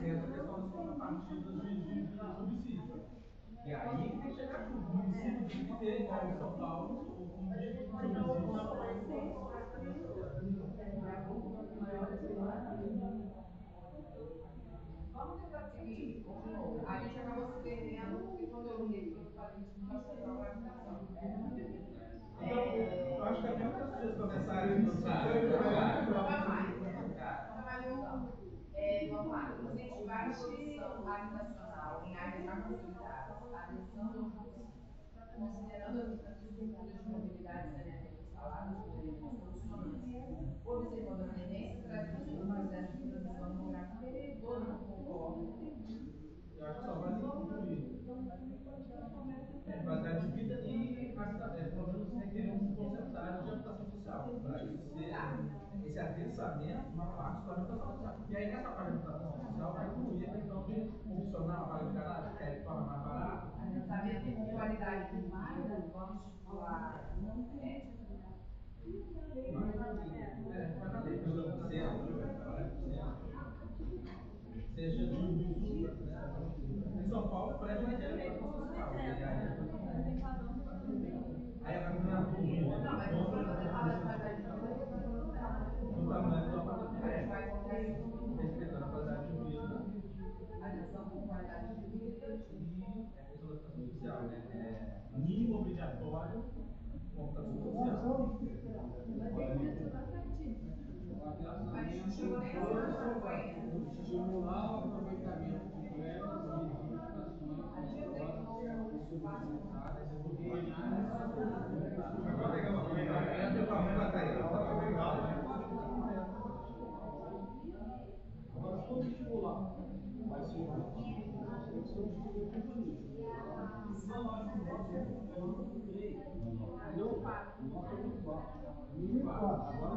tem essa questão das contrapartidas de subsídio. E aí que tem que chegar tudo. O município tem que ter, igual em São Paulo, um tipo de subsídio na Vamos tentar o seguinte, a gente acabou se perdendo, porque quando eu li aqui, eu falei de educação geral para habitação. Então, eu acho que a primeira sugestão dessa área de produção vamos lá, incentivar a produção habitacional em áreas já consolidadas, adesão ao curso, considerando as infraestruturas de mobilidade e saneamento instaladas por ele nas condicionantes, observando as tendências trazidas pelo processo de transição demográfica. Todo mundo concorda? Eu acho que só vai ser concluído. Qualidade de vida e pelo menos requer um porcentagem de habitação social. Para isso ser esse adensamento, uma parte da habitação social. E aí nessa parte da habitação social vai incluir a questão de opcionar a vaga de garagem, que aí torna mais barato. Adensamento com qualidade de vida, vamos estipular. Seja de uso, em São Paulo, prédio vai ter habitação social. Aí a minha dúvida. Não, mas não vai fazer nada de qualidade de vida. Do tamanho do apartamento. A gente vai colocar isso. Respeitando a qualidade de vida. Adesão com qualidade de vida. E a questão da habitação social, né? Mínimo obrigatório com habitação social. A gente não chegou nem a essa campanha. Estimular o aproveitamento de prédios e edificações A gente tem que agora, como estimular? Vai ser uma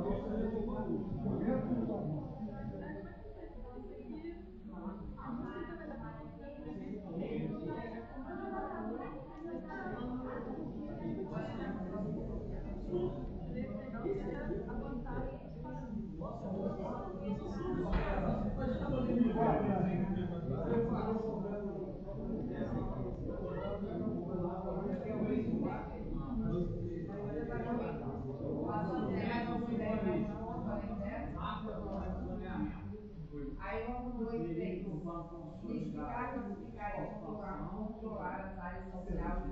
questão de compromisso. Agora nós temos que tomar Aí vamos 2, 3. Identificar, classificar e controlar as áreas sociais de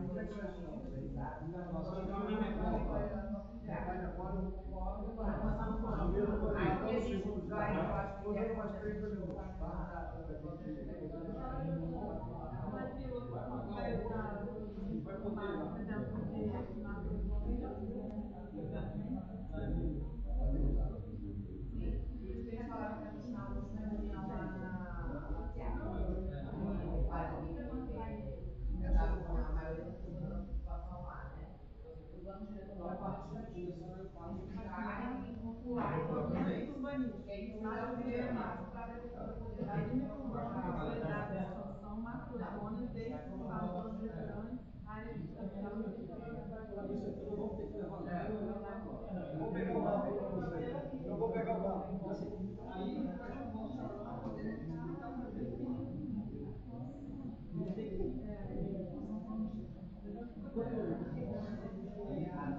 Eu vou pegar o barco. as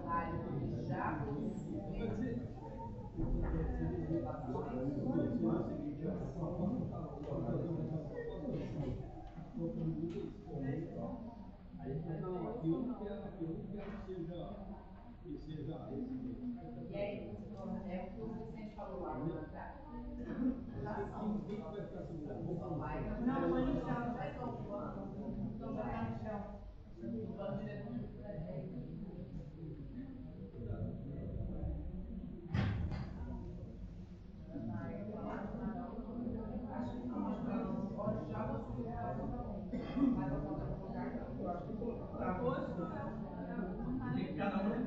áreas que já E aí, é o que o Vicente falou lá, tá? Não, foi no chão, vai estar o plano, então vai estar no chão. O plano diretor do prefeito. Acho que não, mas pode já você mas eu vou colocar aqui. Eu acho que Cada um vai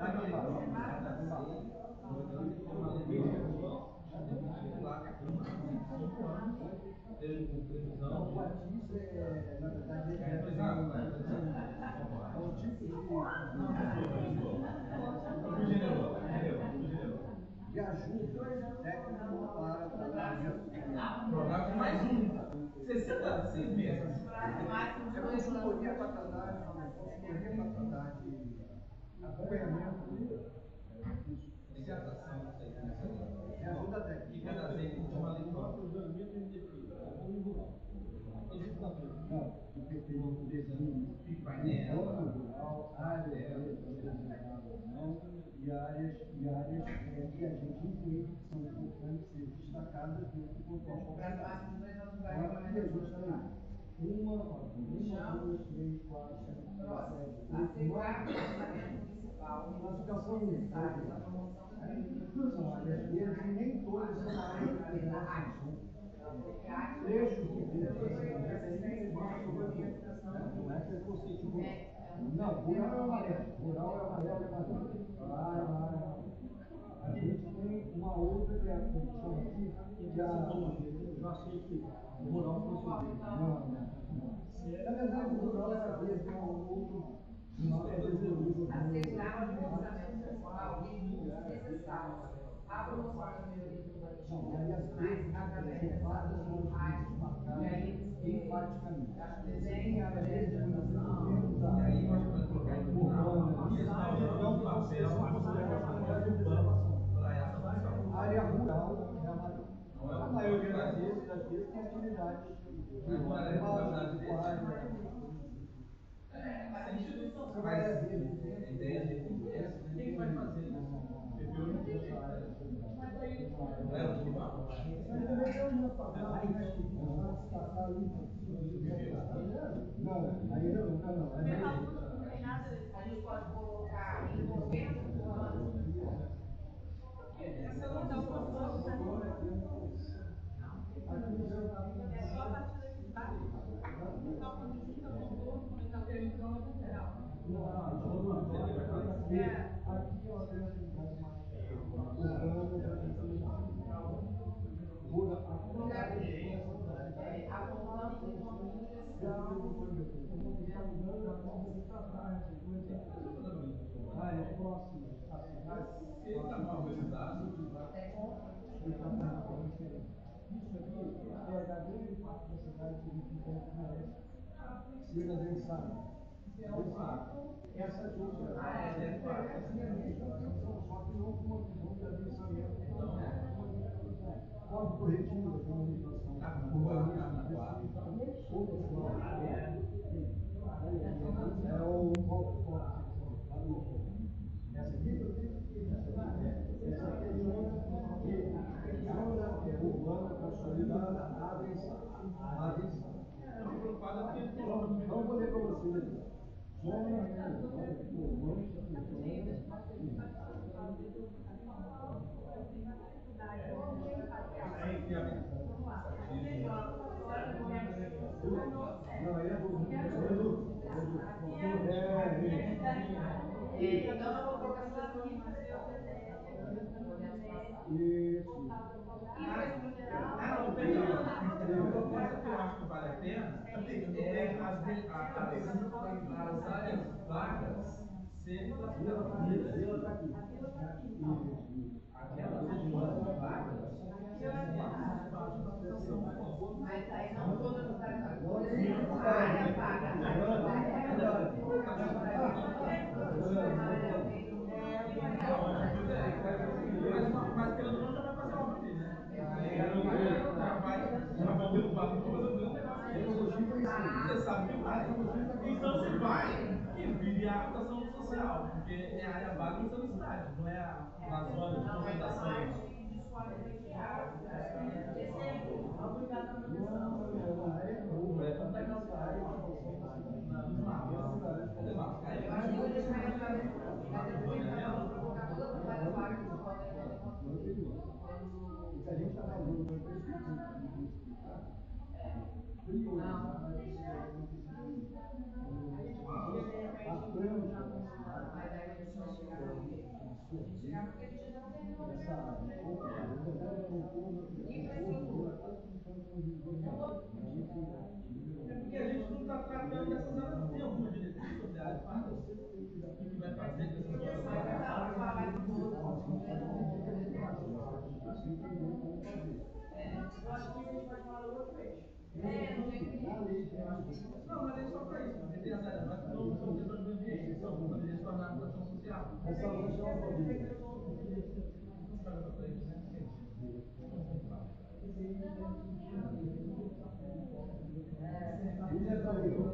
De ajuda técnica para tratamento. programa mais um. Você É consultoria para tratar de acompanhamento Hidratação, não sei como é que de ajuda técnica. E cadastro de uma leitura. Não, porque tem um desenho rural, áreas e áreas que a gente entende que são importantes ser destacadas dentro do contexto. Aqui a gente tem uma, duas, três, quatro, cinco, seis, sete, oito, classificação 1. São áreas verdes e nem todas são áreas de preservação. Trechos de verde, não é que é positivo. Não, rural é amarelo. Rural é amarelo, é amarelo. A gente tem uma outra que é a função aqui, que eu achei que o rural fosse verde. Não. Na verdade, o rural era verde, é um outro. Assegurar o financiamento pessoal necessário à promoção da melhoria do urbanismo profissionais através dessa imagem. E aí, acho que desenho, através de educação. E aí nós vamos colocar em restaurando o papel para essa função. A área rural é amarela. A maioria das vezes tem atividades de Mas a ideia dele é quem vai fazer isso? Eu não tenho mas aí não é o que vai. A gente pode colocar envolvendo o ano. Essa não dá o propósito, é só a partir daqui de baixo. Então, quando junta com todo, comentar o então é geral. Áreas próximas à cidade, Se ele está mal organizado, isso aqui é a grande parte da cidade que a gente encontra na leste. E a gente sabe. Essa junta só que não com uma visão de adensamento. Código corretivo da comunicação. É o foco forte. Essa aqui é zona urbana consolidada, adensa. Vamos fazer para vocês. Não, é então eu vou colocar sugestão de uma coisa que eu acho que vale a pena é as áreas vagas serem classificadas. Aquelas regiões vagas. Mas aí não todas as áreas, por exemplo, a área paga. Mas pelo menos já vai fazer uma ali, né? Já vai derrubar tudo, mas eu vi um negócio. Você sabe que vai. Então se vai, que vive a habitação social, porque é a área vaga usando cidade, não é a zona de concentração. A gente está falando de Porque a gente não está tratando dessas áreas. Tem alguma diretriz sobre áreas vagas? O que vai fazer com essas áreas vagas? Eu acho que a gente pode falar outra vez. Não, mas é só Essa luz é uma família. Ilha Taíba,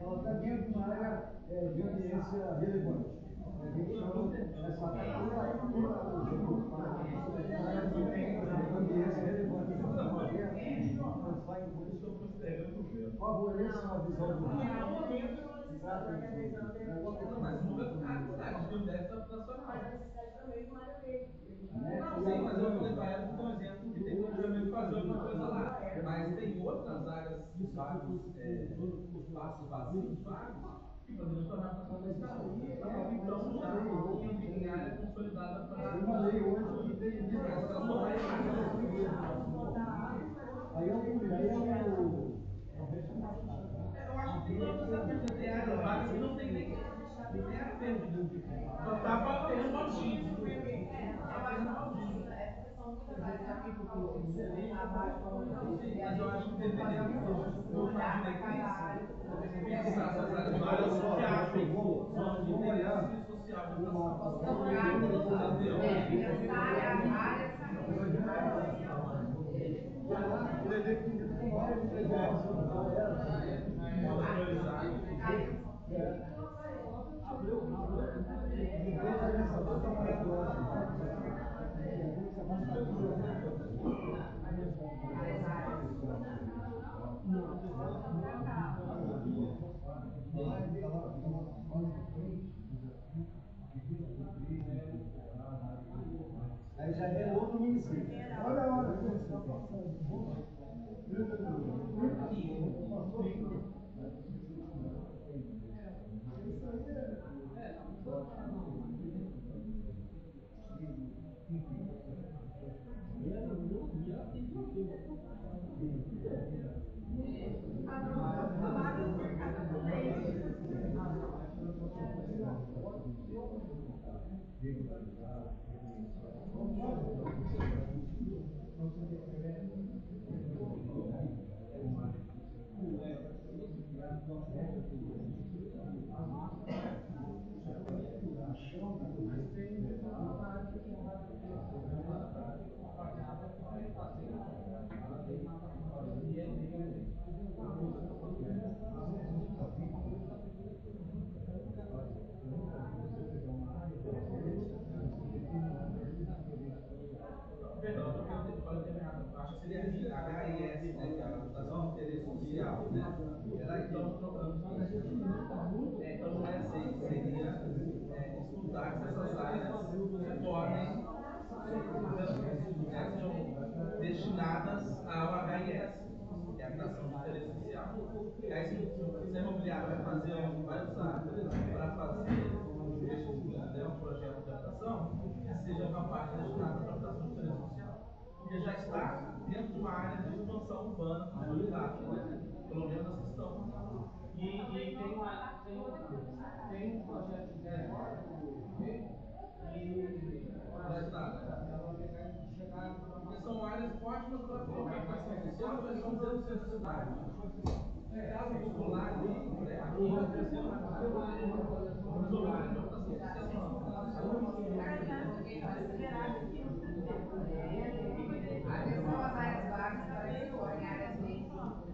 ela está dentro de uma área de ambiência relevante. A gente chama essa área toda a ambiência relevante. Favorece uma visão do mundo. Mas nunca com capacidade, tem um déficit habitacional. Mas a cidade também com área verde. Não, sim, mas eu falei para ela que tem um exemplo que tem planejamento de fazer alguma coisa lá. Mas tem outras áreas vagos, espaços vazios, vagos, que poderiam tornar a comercial. Então, já em área consolidada para uma lei hoje que tem aí eu acho que tem todas as áreas vagas que não tem nem área verde. Só estava tendo motivo. São muitas áreas de agricultura. Mas eu acho que dependendo do olhar para cada área, fixar essas áreas vagas que acham zona de interesse social de aí já é outro município. Olha a hora que você está passando. Perdão, eu falei errado. Acho que seria HIS, né, que é a Habitação de Interesse Social, né? Era então trocando. Então não é assim, seria estudar se essas áreas se tornem destinadas ao HIS, que é a Habitação de Interesse Social. E aí se o imobiliário vai usar para fazer um projeto de habitação, que seja uma parte destinada à habitação de interesse social. Porque já está dentro de uma área de expansão urbana consolidada, né? Pelo menos essa questão. E tem um projeto de agora e já está, né? Porque são áreas ótimas para colocar habitação social, mas são dentro do centro da cidade. Casa popular ali, aqui vai crescer mais rápido. Mas o área de habitação social não. Atenção às áreas vagas para que se tornem áreas verdes.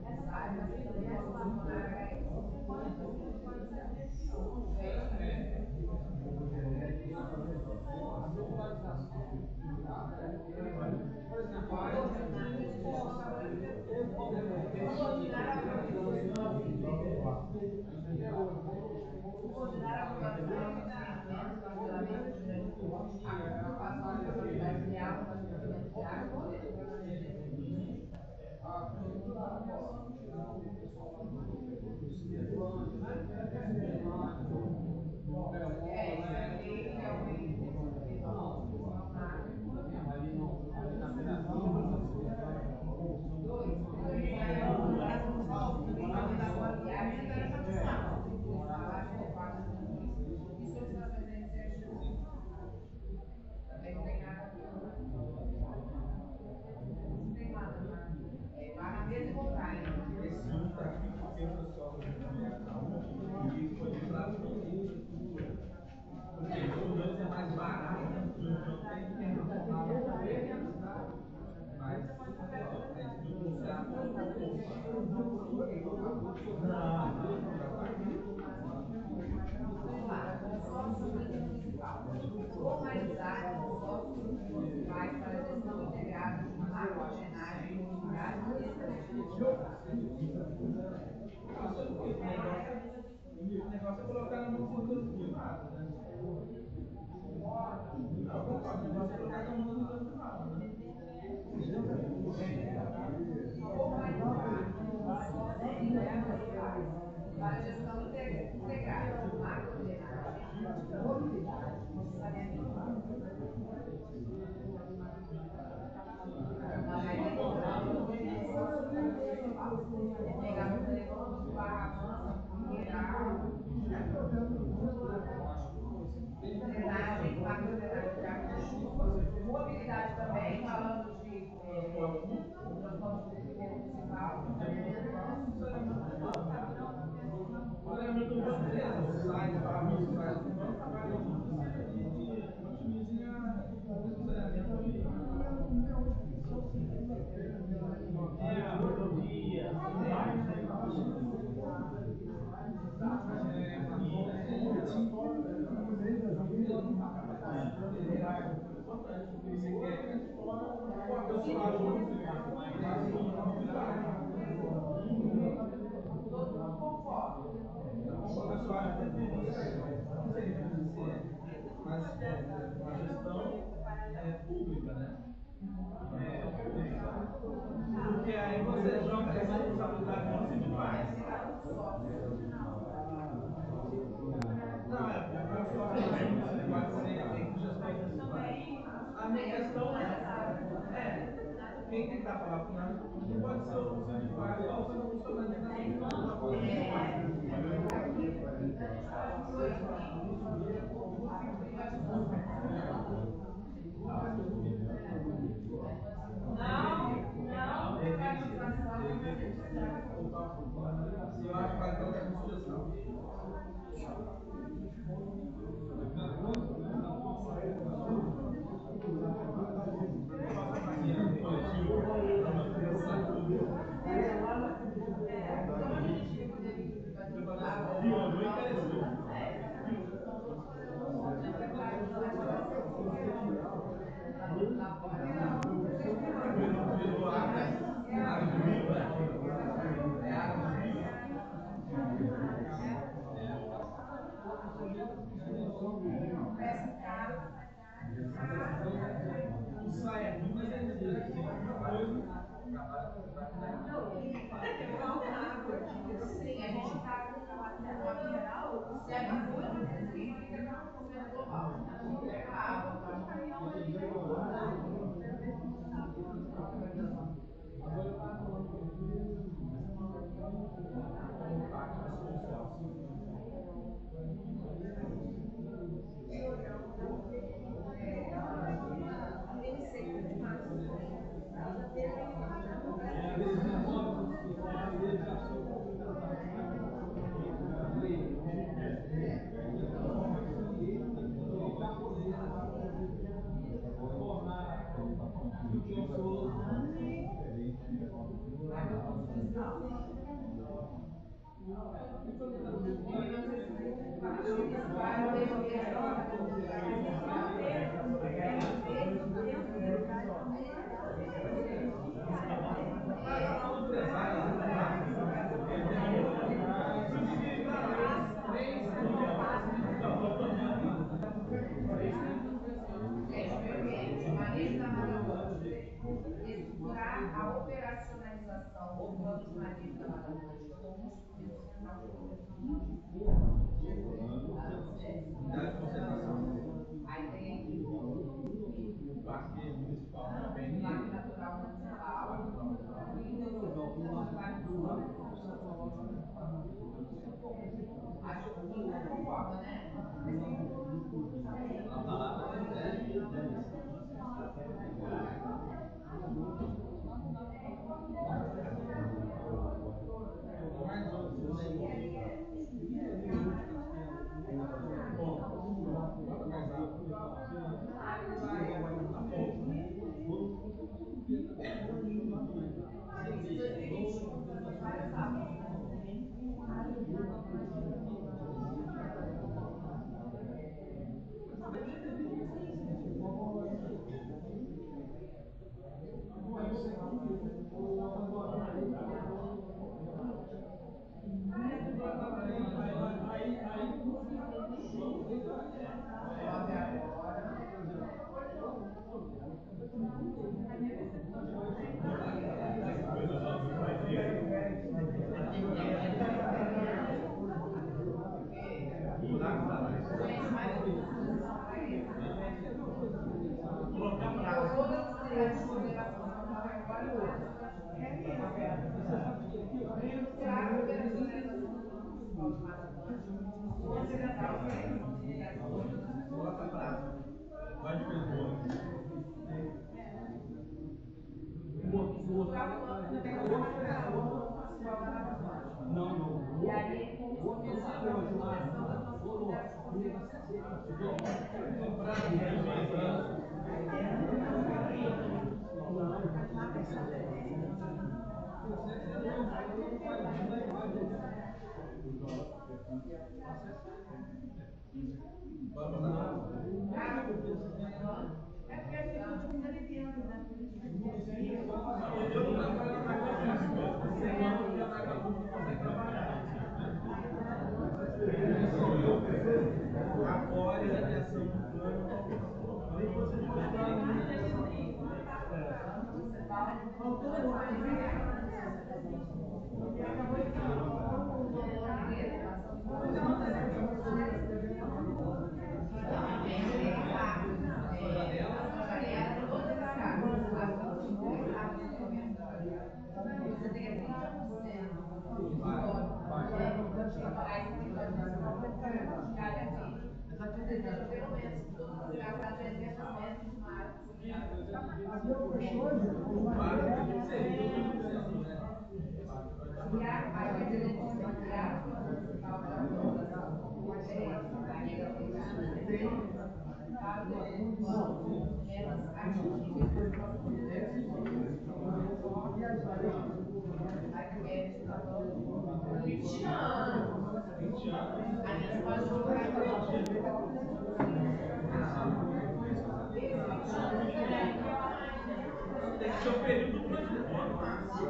Essas áreas também podem tornar HIS. Coordenar a aprovação da a preocupação com a qualidade real do abastecimento de água e também não tem nada. Não tem nada, vai na mesa e voltar, hein? Esse um está aqui porque o pessoal da imobiliária está onde? E foi O negócio é colocar na mão do privado, né? Eu concordo, o negócio é colocar na mão do privado, né? Para a gestão integrada, macro-drenagem, mobilidade, saneamento básico. Na maioria do pegar o telefone do Barra Mansa, mineral, drenagem, macro-drenagem de água de chuva, mobilidade também, falando de transporte público municipal, saneamento básico. Saneamento urbano, beleza, os sites, os sites urbanos trabalham juntos e otimizem o saneamento e a rodovia, Todo mundo concorda. Mas uma gestão pública, né? Porque aí você joga a responsabilidade no individuais. Não, porque o consórcio pode ser gestão municipal. A minha questão é quem tem que estar falando com nada não pode ser o sindicato colocando o funcionamento da eu acho que vai ter uma sugestão. Sim, a gente está com uma mineral, se a agulha significa que é aquecimento global. Pega a água, estruturar a operacionalização do plano de manejo da Mata Atlântica como um instrumento central de proteção do aí tem o Parque Municipal, Parque Natural Municipal, e acho que todo mundo concorda, né? A palavra é E aí ele começou a proteção das nossas unidades É porque a gente não precisa de tempo, né? Após a criação do plano, você tem 30% diariamente, você tem pelo menos todas as casas a 300 metros de mar. E a partir de criar tem que ser um período transitório máximo.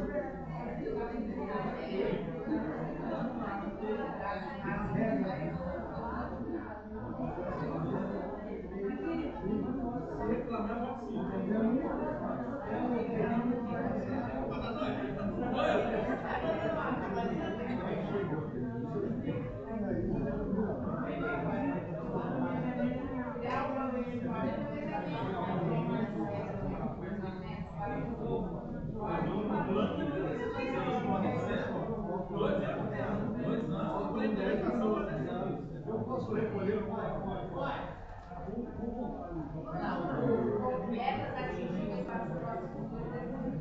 Se reclamar, Eu posso recolher uma metas atingíveis para os próximos 2 anos.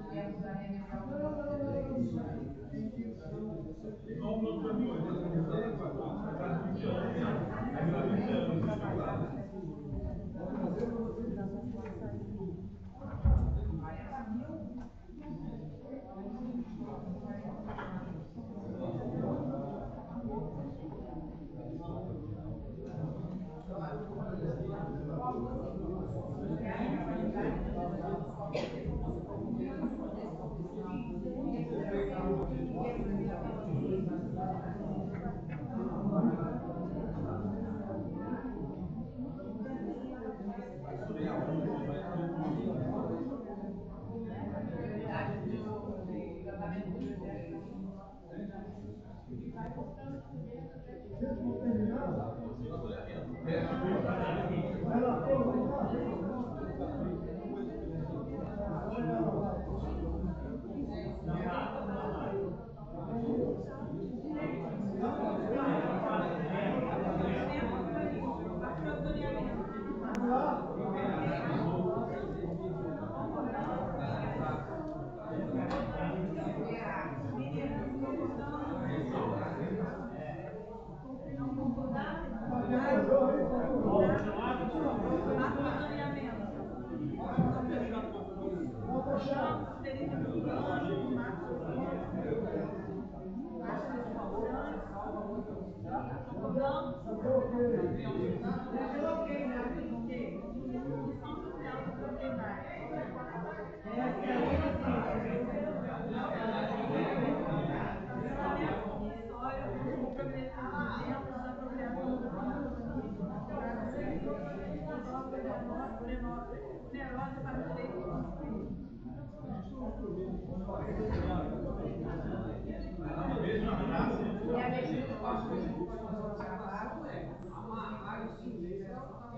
Temos a revisão É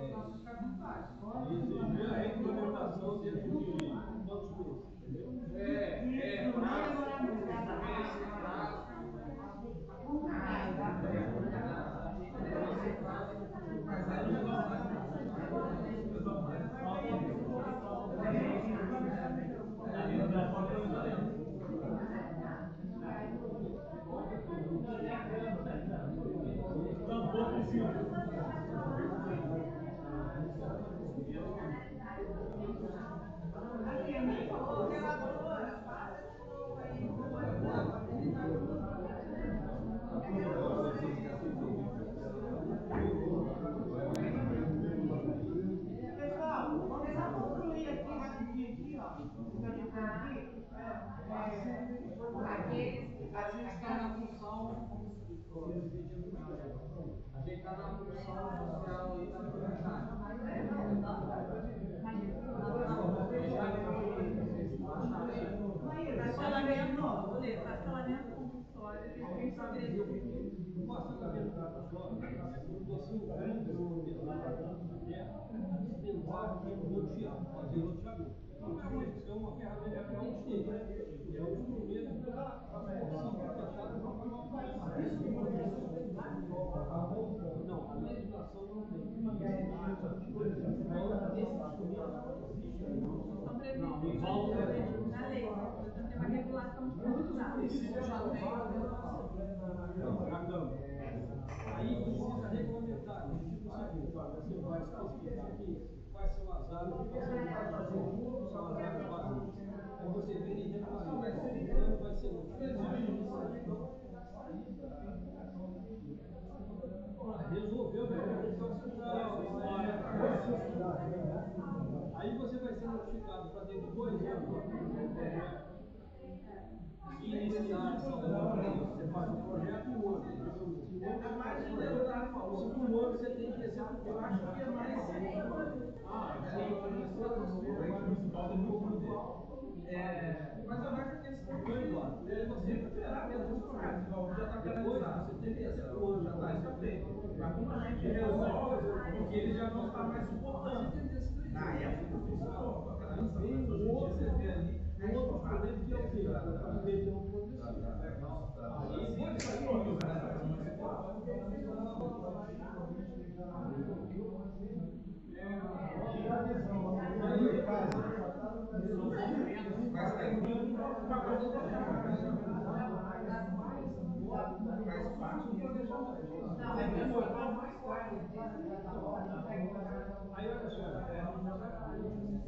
os nossos capitais. E a regulamentação dentro de quantos meses? A gente está na função social e na comunidade. Parcelamento compulsório, tem que saber. O parcelamento compulsório é quando você vende o terra, você tem que lotear, fazer loteamento. Isso é uma ferramenta, é um estilo, é um instrumento para a função fechada com a não, a legislação não tem. São previstos na lei. Você tem uma regulação de contrato. Aí precisa regulamentar, tipo o seguinte, você vai especificar aqui quais são as áreas que você vai fazer, são as áreas básicas. Aí você vem e regulamenta, quando vai ser resolveu aí você vai ser notificado para dentro de 2 anos. Iniciar essa obra, você faz um projeto e outro. É mais de deputado falou. O segundo ano você tem que executar. Eu acho que é mais. Mas eu acho que esse problema é você recuperar mesmo os projetos. Igual já está penalizado. Você tem que executar. Já está, isso é feito. Mas como a gente resolve, porque ele já não está mais suportando. Na época, funcionou com a penalização. Mas hoje em dia você vê ali. Um outro problema que é o quê? A região progressiva. Aí pode sair mas tem uma coisa faz parte do planejamento. Aí olha só,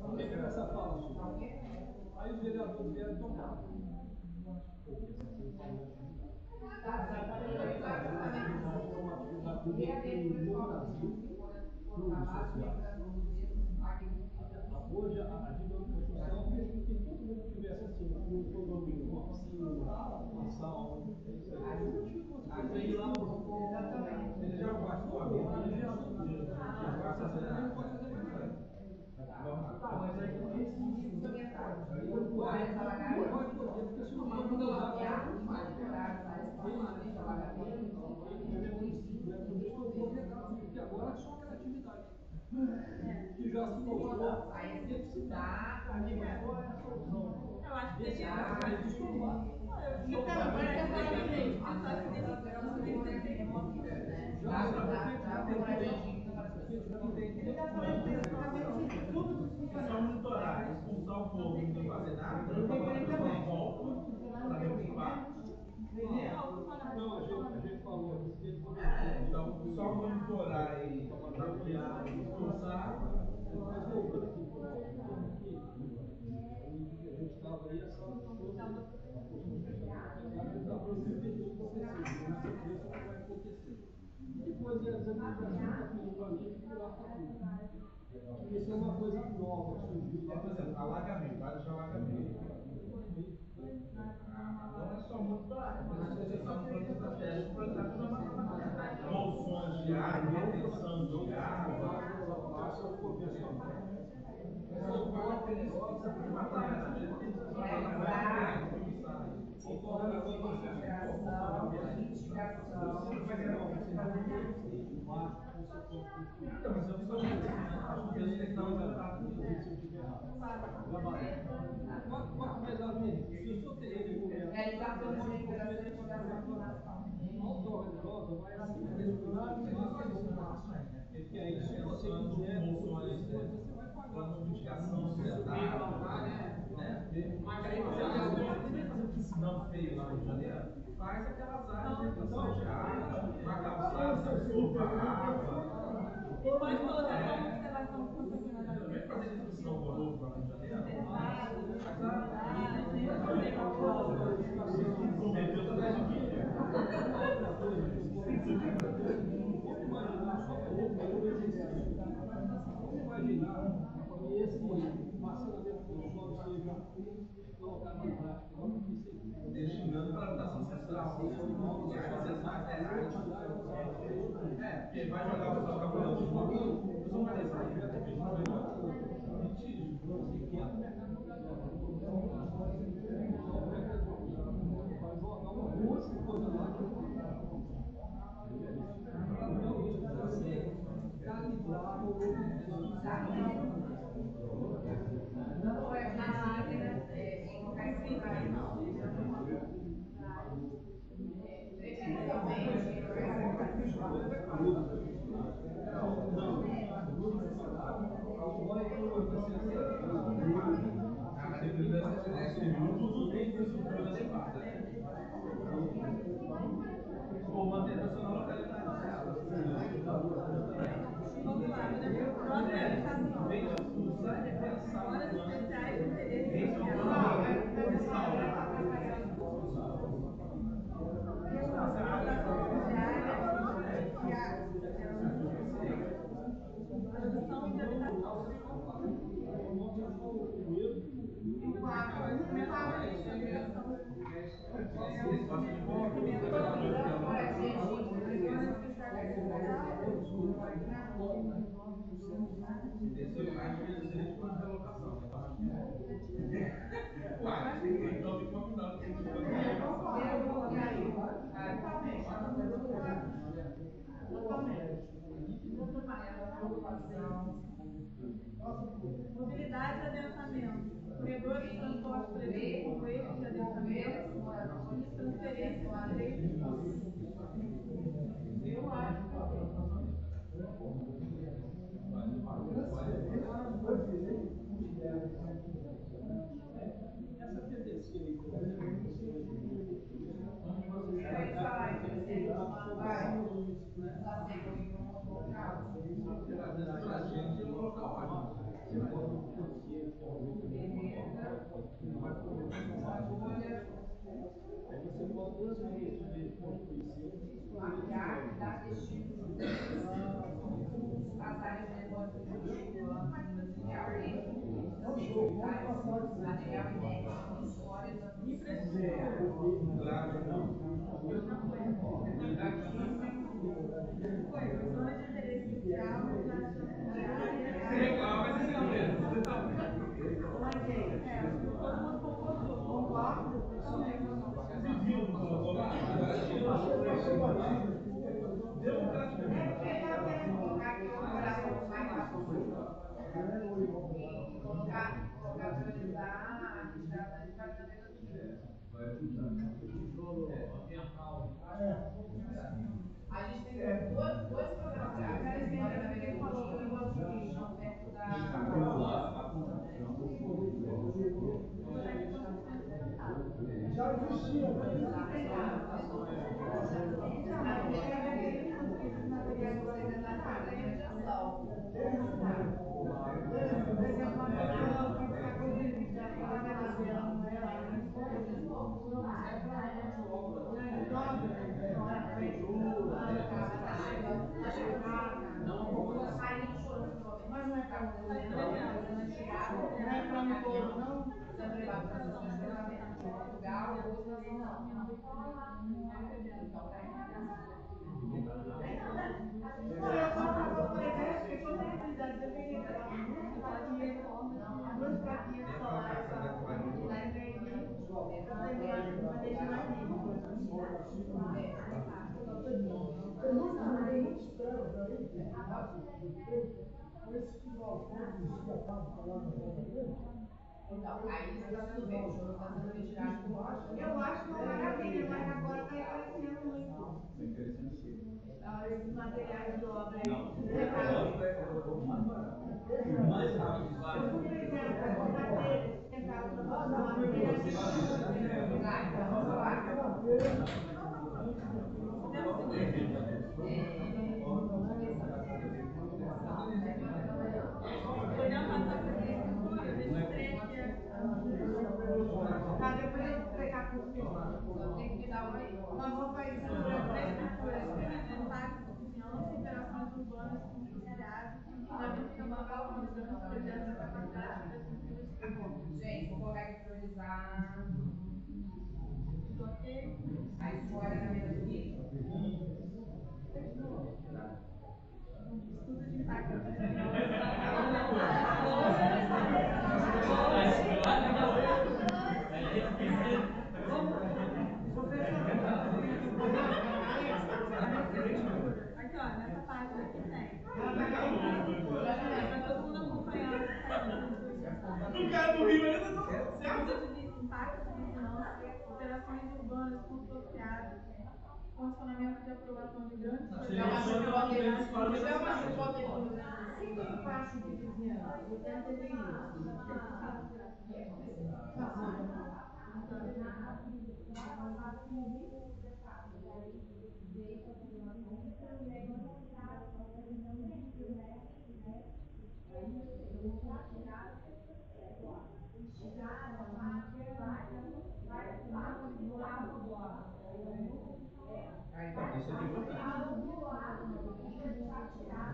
o que é essa fala sua? Aí os vereadores vieram tomar. Hoje a dinâmica social fez com que todo mundo tivesse assim, um condomínio, uma piscina, uma sala. Aí lá ele já passou a vida, ele já vai fazer mas aí com isso porque agora é só aquela atividade que já se mostrou necessidade. Eu acho que teria então, agora que eu falo a gente, pensar se só monitorar, expulsar o povo e não fazer nada, não volta para derrubar. Não, a gente falou Então, só monitorar e expulsar. mas voltando aqui, a gente estava aí essa depois eles administração pedindo para mim que lá para tudo. Isso é uma coisa nova que surgiu. Por exemplo, alagamento, vai deixar alagamento. Não é só monitorar, mas você está no plano estratégico para estar com bolsões de água, retenção de água, Passa o convencional. isso pode ter necessidade de matar, Mitigação. Então, mas eu só acho que Deus tem que dar uma tratada disso. Quanto pesado mesmo? Se eu sou terreno E aí está falando de recuperação de investigação. auto-organizosa, vai assim, descuidado, você vai fazer informações, né? Porque aí, se você quiser, você vai pagar. Mitigação societária, né? Mas aí você vai fazer um piscinão feio lá no Rio de Janeiro, faz aquelas áreas de retenção de água, uma calçada, absorva a água. Pode colocar como observação pública aqui na Também fazer esse piscinão horroroso lá no Rio de Janeiro. Meteu atrás de vídeo. Vamos imaginar que esse maciamento do solo seja colocado na prática, igual eu fiz aqui. Destinando para a habitação central. Porque vai jogar o pessoal calculando de novo. Eu sou uma dessas aí, mentira. Não é Ou manter a sua localidade. Vamos lá, próxima indicação. Zonas especiais de interesse social. Produção de habitação. Mobilidade e adensamento. Corredores de transporte coletivo com eixos de adensamento e transferência de direitos públicos. Eu acho que Essa PDC aí, maquiagem, dar vestidos, as áreas de negócio de material inédito, histórias da Zona de interesse social, todo mundo concordou. Concordo? A gente tem dois programas de área. Ele falou que o negócio de lixo perto da. já existia. Mas não é para todo, não é para um todo, não. Sendo levado para sessões de tratamento de Portugal, outras não. Não, eu só falo, por exemplo, que quando a atividade dependente da duas plaquinhas solares na energia, uma energia mais limpa. Então, aí isso está sendo feito, está sendo retirado do baixo. Eu acho uma maravilha, mas agora está encarecendo muito. Esses materiais de obra aí. Mais rápido, vai. Eu fui primeiro para combater, tentar transformar Tá, então vamos lá. Podemos passar por essa estrutura, deixa eu preencher. Tá, depois eu vou pegar com o senhor. Tem que me dar uma aí. Uma roupa aí sobre as três estruturas. Estudo de impacto, vizinhança, interações urbanas com sociedade, fundamento da aprovação de grandes projetos da capacidade infraestrutura de transporte. Gente, vou colocar aqui priorizar. Tudo ok? A história na minha aqui. Estudo de impacto, aqui, ó, nessa página aqui tem. Pra todo mundo acompanhando. O cara do Rio ainda tá certo. Estudo de impacto de vizinhança, operações urbanas consociadas, condicionamento de aprovação de grandes projetos. Dá uma chupota aí no O que eu faço de vizinhança? Eu quero entender isso.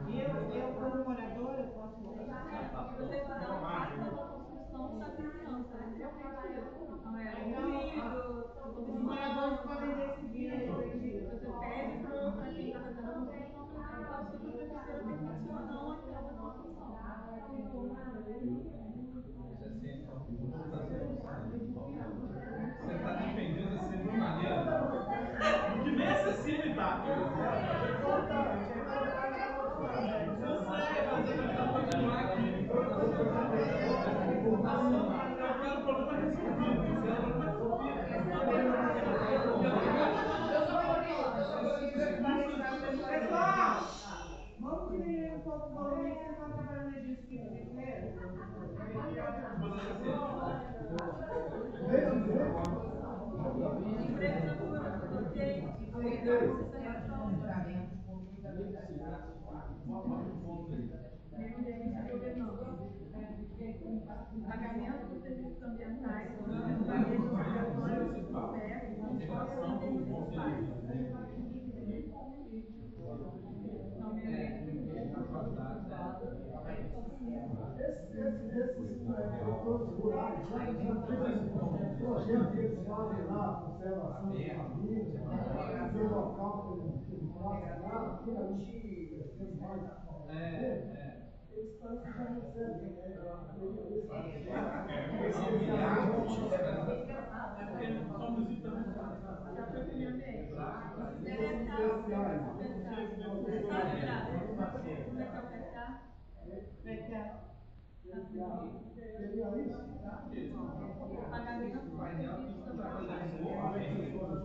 Eu como morador, eu posso dizer isso? Você está parte da construção da vizinhança, é realmente isso. Não é ruído, Os moradores podem decidir. você pede para quem está fazendo a construção, mas a estrutura precisa permitir ou não aquela construção. Você está defendendo assim de uma maneira que nem acessível tá. Eu sei, mas eu quero continuar aqui. Eu quero o problema resolvido. Pessoal, vamos diminuir um pouco o volume que vocês estão trabalhando aí de espírito de feira. Infraestrutura, tudo ok? Meio ambiente governança. Pagamento por serviços ambientais, manejo obrigatório de SUPER, conforme o municipais. Não, meio ambiente Produtores rurais, o projeto que eles fazem lá, conservação de família, o local que eles fazem lá, aquilo ali, eles estão já recebem. já foi o meio ambiente. Deve estar o PSA. Como é que é o PSA? Pagamento por serviços ambientais. Como é que funciona?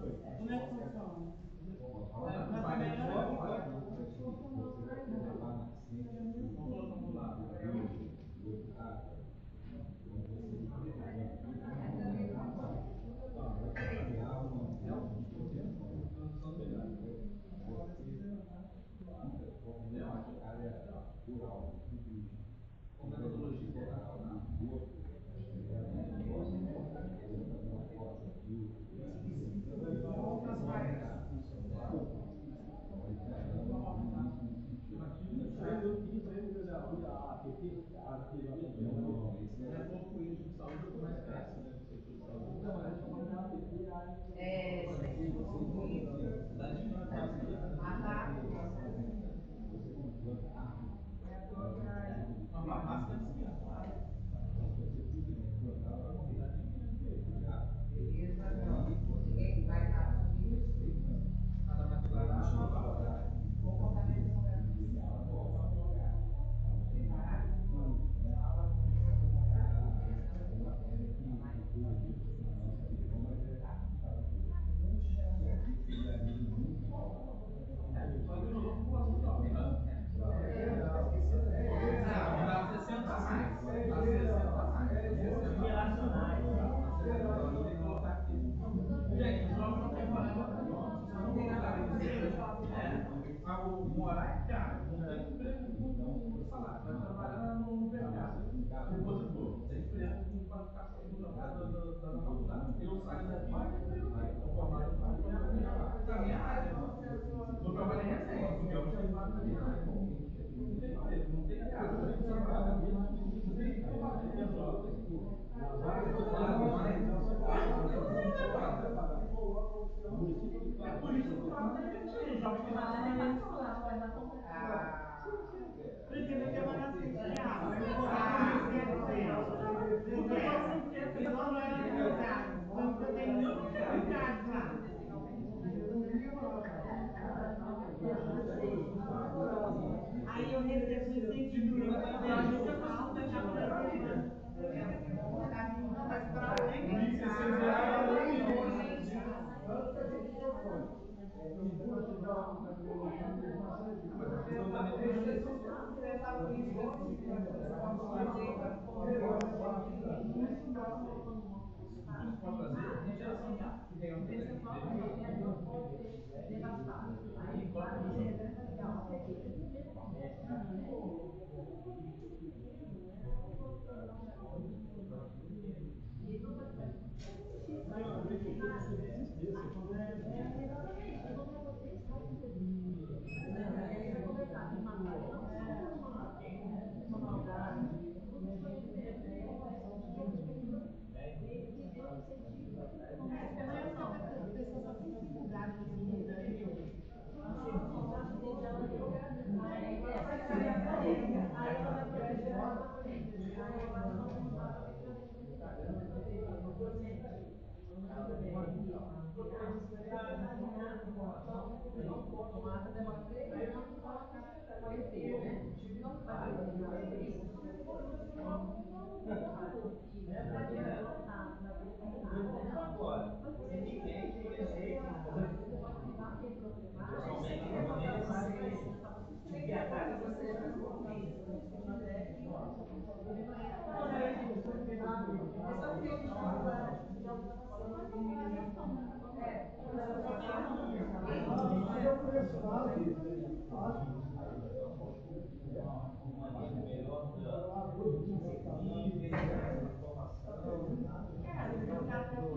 Ninguém vai estar. Nada mais declarar. O comportamento compositor, tem emprego com qualificação da faculdade. Eu saio daqui, eu formado em qualificação da minha área. Vou trabalhar em recente, porque eu não tenho vaga na minha área. Não tem emprego, não tem casa, não tem trabalho, não tem pessoal. É por isso que ela está demitindo, já que ela Por exemplo, eu tenho uma na social, eu tenho muitos qualificados lá. Aí eu recebo um incentivo meu para fazer a gestão, eu já vou reservando. Mas para além de pode fazer é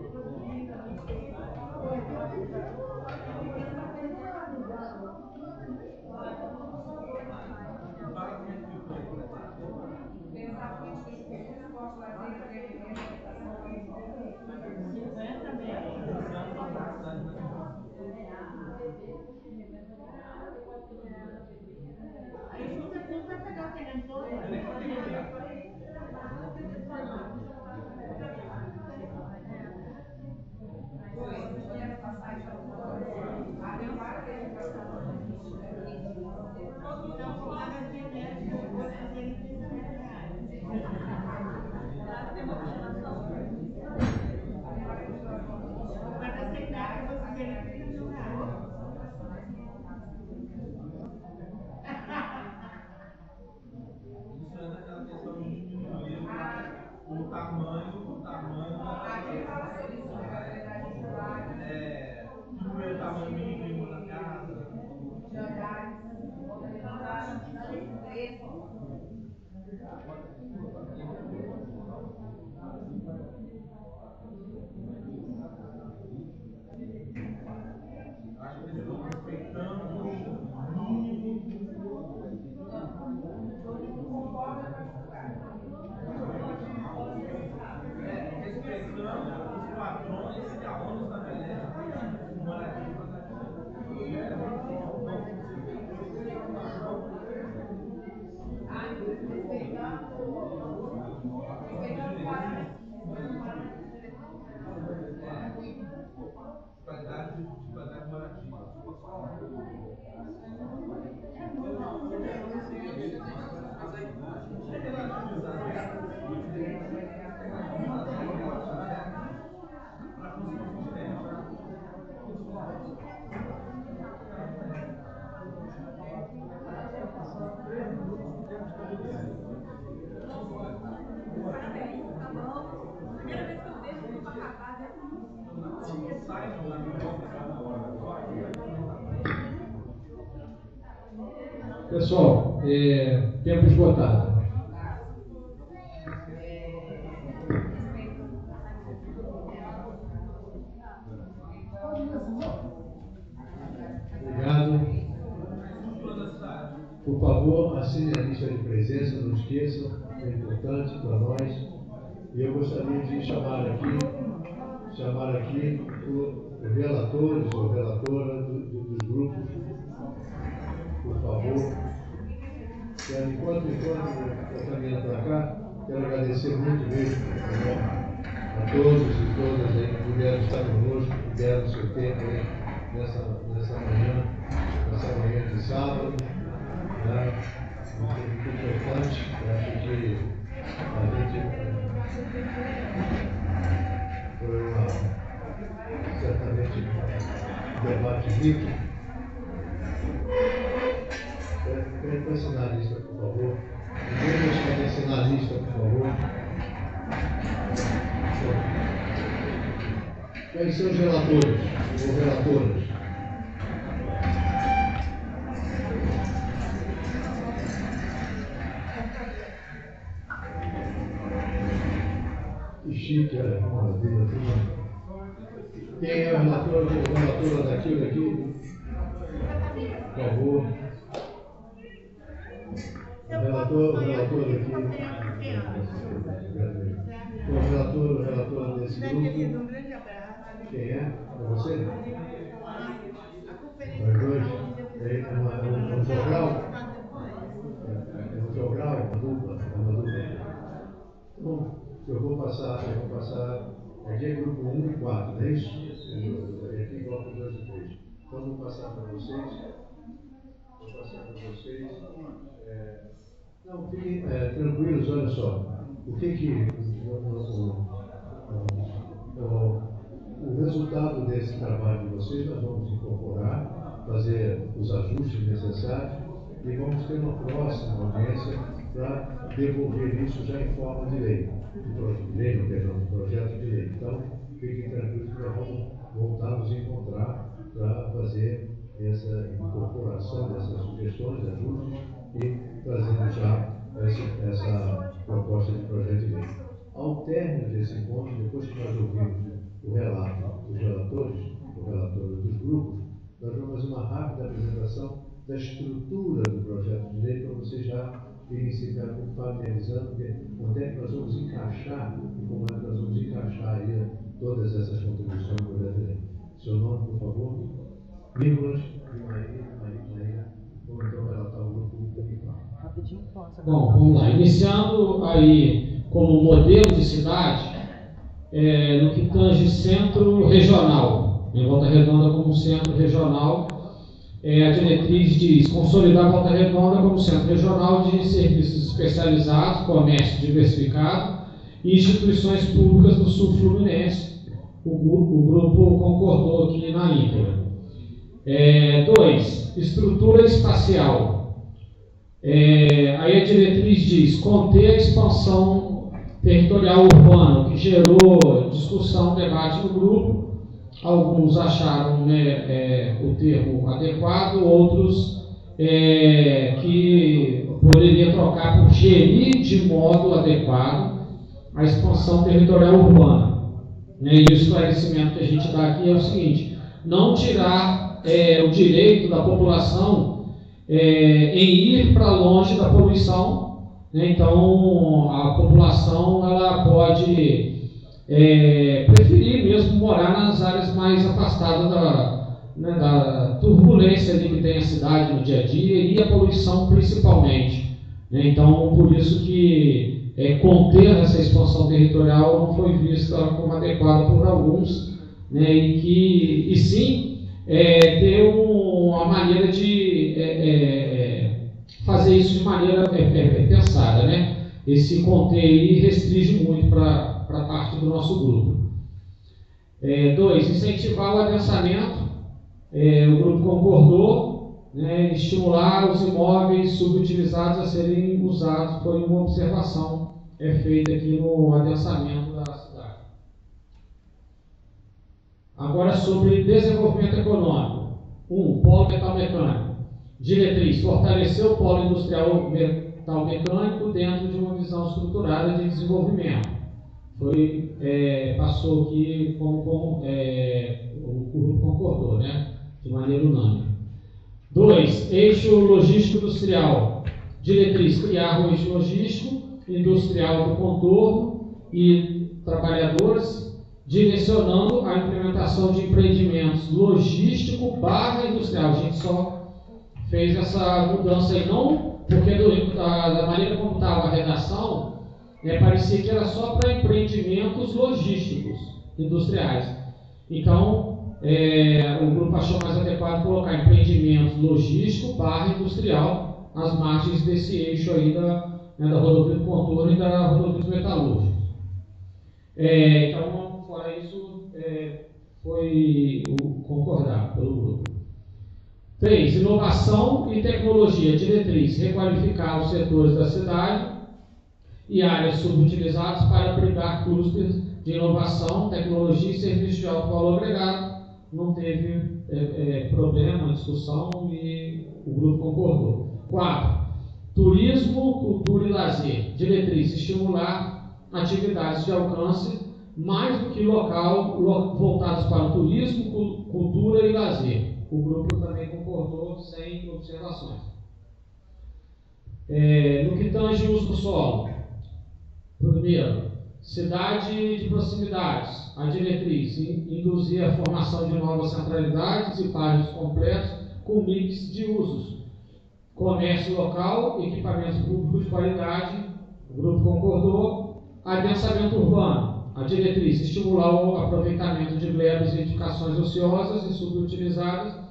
geração de renda, Pessoal, tempo esgotado. assinem a lista de presença, não esqueçam, é importante para nós. E eu gostaria de chamar aqui os relatores ou relatora dos grupos, por favor. Enquanto eu caminho para cá, quero agradecer muito mesmo a todos e todas aí que puderam estar conosco, que deram seu tempo aí nessa manhã de sábado. Né? Muito importante, eu acho que a gente foi certamente um debate rico. Quero assinar a lista, por favor. Primeiro, assinar a lista, por favor. Quem são os relatores ou relatoras? Que chique, maravilha. Quem é o relator ou relatora daqui? Por favor. O relator aqui. O relator desse grupo. Um grande abraço. Quem é? É você? Nós dois? É um jogral? É um jogral, uma dupla. Então, eu vou passar. Aqui é grupo 1 e 4, não é isso? Aqui bloco 2 e 3. Então, vou passar para vocês. Não, fiquem tranquilos, olha só. O resultado desse trabalho de vocês, nós vamos incorporar, fazer os ajustes necessários e vamos ter uma próxima audiência para devolver isso já em forma de lei. Projeto de lei. Então, fiquem tranquilos que nós vamos voltar a nos encontrar para fazer essa incorporação dessas sugestões, ajustes e trazendo já essa proposta de projeto de lei. Ao término desse encontro, depois que nós ouvimos o relato dos relatores, o relator dos grupos, nós vamos fazer uma rápida apresentação da estrutura do projeto de lei para vocês já irem se familiarizando onde é que nós vamos encaixar e como é que nós vamos encaixar aí todas essas contribuições do projeto de lei. Seu nome, por favor? Nicolas e Maria. Vou então relatar o grupo Rapidinho, posso. Bom, vamos lá. Iniciando aí como modelo de cidade, no que tange centro regional, em Volta Redonda como centro regional, a diretriz diz consolidar Volta Redonda como centro regional de serviços especializados, comércio diversificado e instituições públicas do sul fluminense. O grupo concordou aqui na íntegra. 2. Estrutura espacial. Aí a diretriz diz conter a expansão territorial urbana, o que gerou discussão, debate no grupo. Alguns acharam o termo adequado, outros que poderia trocar por gerir de modo adequado a expansão territorial urbana. E o esclarecimento que a gente dá aqui é o seguinte: não tirar o direito da população em ir para longe da poluição, né? Então a população ela pode preferir mesmo morar nas áreas mais afastadas da turbulência ali que tem a cidade no dia a dia e a poluição principalmente, né? Então por isso que conter essa expansão territorial não foi vista como adequada por alguns, né? E sim ter uma maneira de fazer isso de maneira pensada, né? Esse conter aí restringe muito para parte do nosso grupo. 2. Incentivar o adensamento. O grupo concordou, né? Estimular os imóveis subutilizados a serem usados. Foi uma observação feita aqui no adensamento da cidade. Agora sobre desenvolvimento econômico. 1. Polo metalmecânico. Diretriz: fortalecer o polo industrial metalmecânico dentro de uma visão estruturada de desenvolvimento. Passou aqui como o grupo concordou, né? De maneira unânime. 2. Eixo logístico industrial. Diretriz: criar um eixo logístico, industrial do contorno e trabalhadores, direcionando a implementação de empreendimentos logístico/industrial. A gente só fez essa mudança aí, não porque da maneira como estava a redação, parecia que era só para empreendimentos logísticos industriais. Então, o grupo achou mais adequado colocar empreendimentos logístico/industrial às margens desse eixo aí da rodovia do contorno e da rodovia dos metalúrgicos. Então, fora isso, foi concordado pelo grupo. 3. Inovação e tecnologia. Diretriz: requalificar os setores da cidade e áreas subutilizadas para abrigar clusters de inovação, tecnologia e serviços de alto valor agregado. Não teve problema, discussão, e o grupo concordou. 4. Turismo, cultura e lazer. Diretriz: estimular atividades de alcance mais do que local, voltadas para o turismo, cultura e lazer. O grupo também concordou, sem observações. No que tange o uso do solo. Primeiro, cidade de proximidades. A diretriz: induzir a formação de novas centralidades e bairros completos com mix de usos. Comércio local, equipamentos públicos de qualidade. O grupo concordou. Adensamento urbano. A diretriz: estimular o aproveitamento de glebas e edificações ociosas e subutilizadas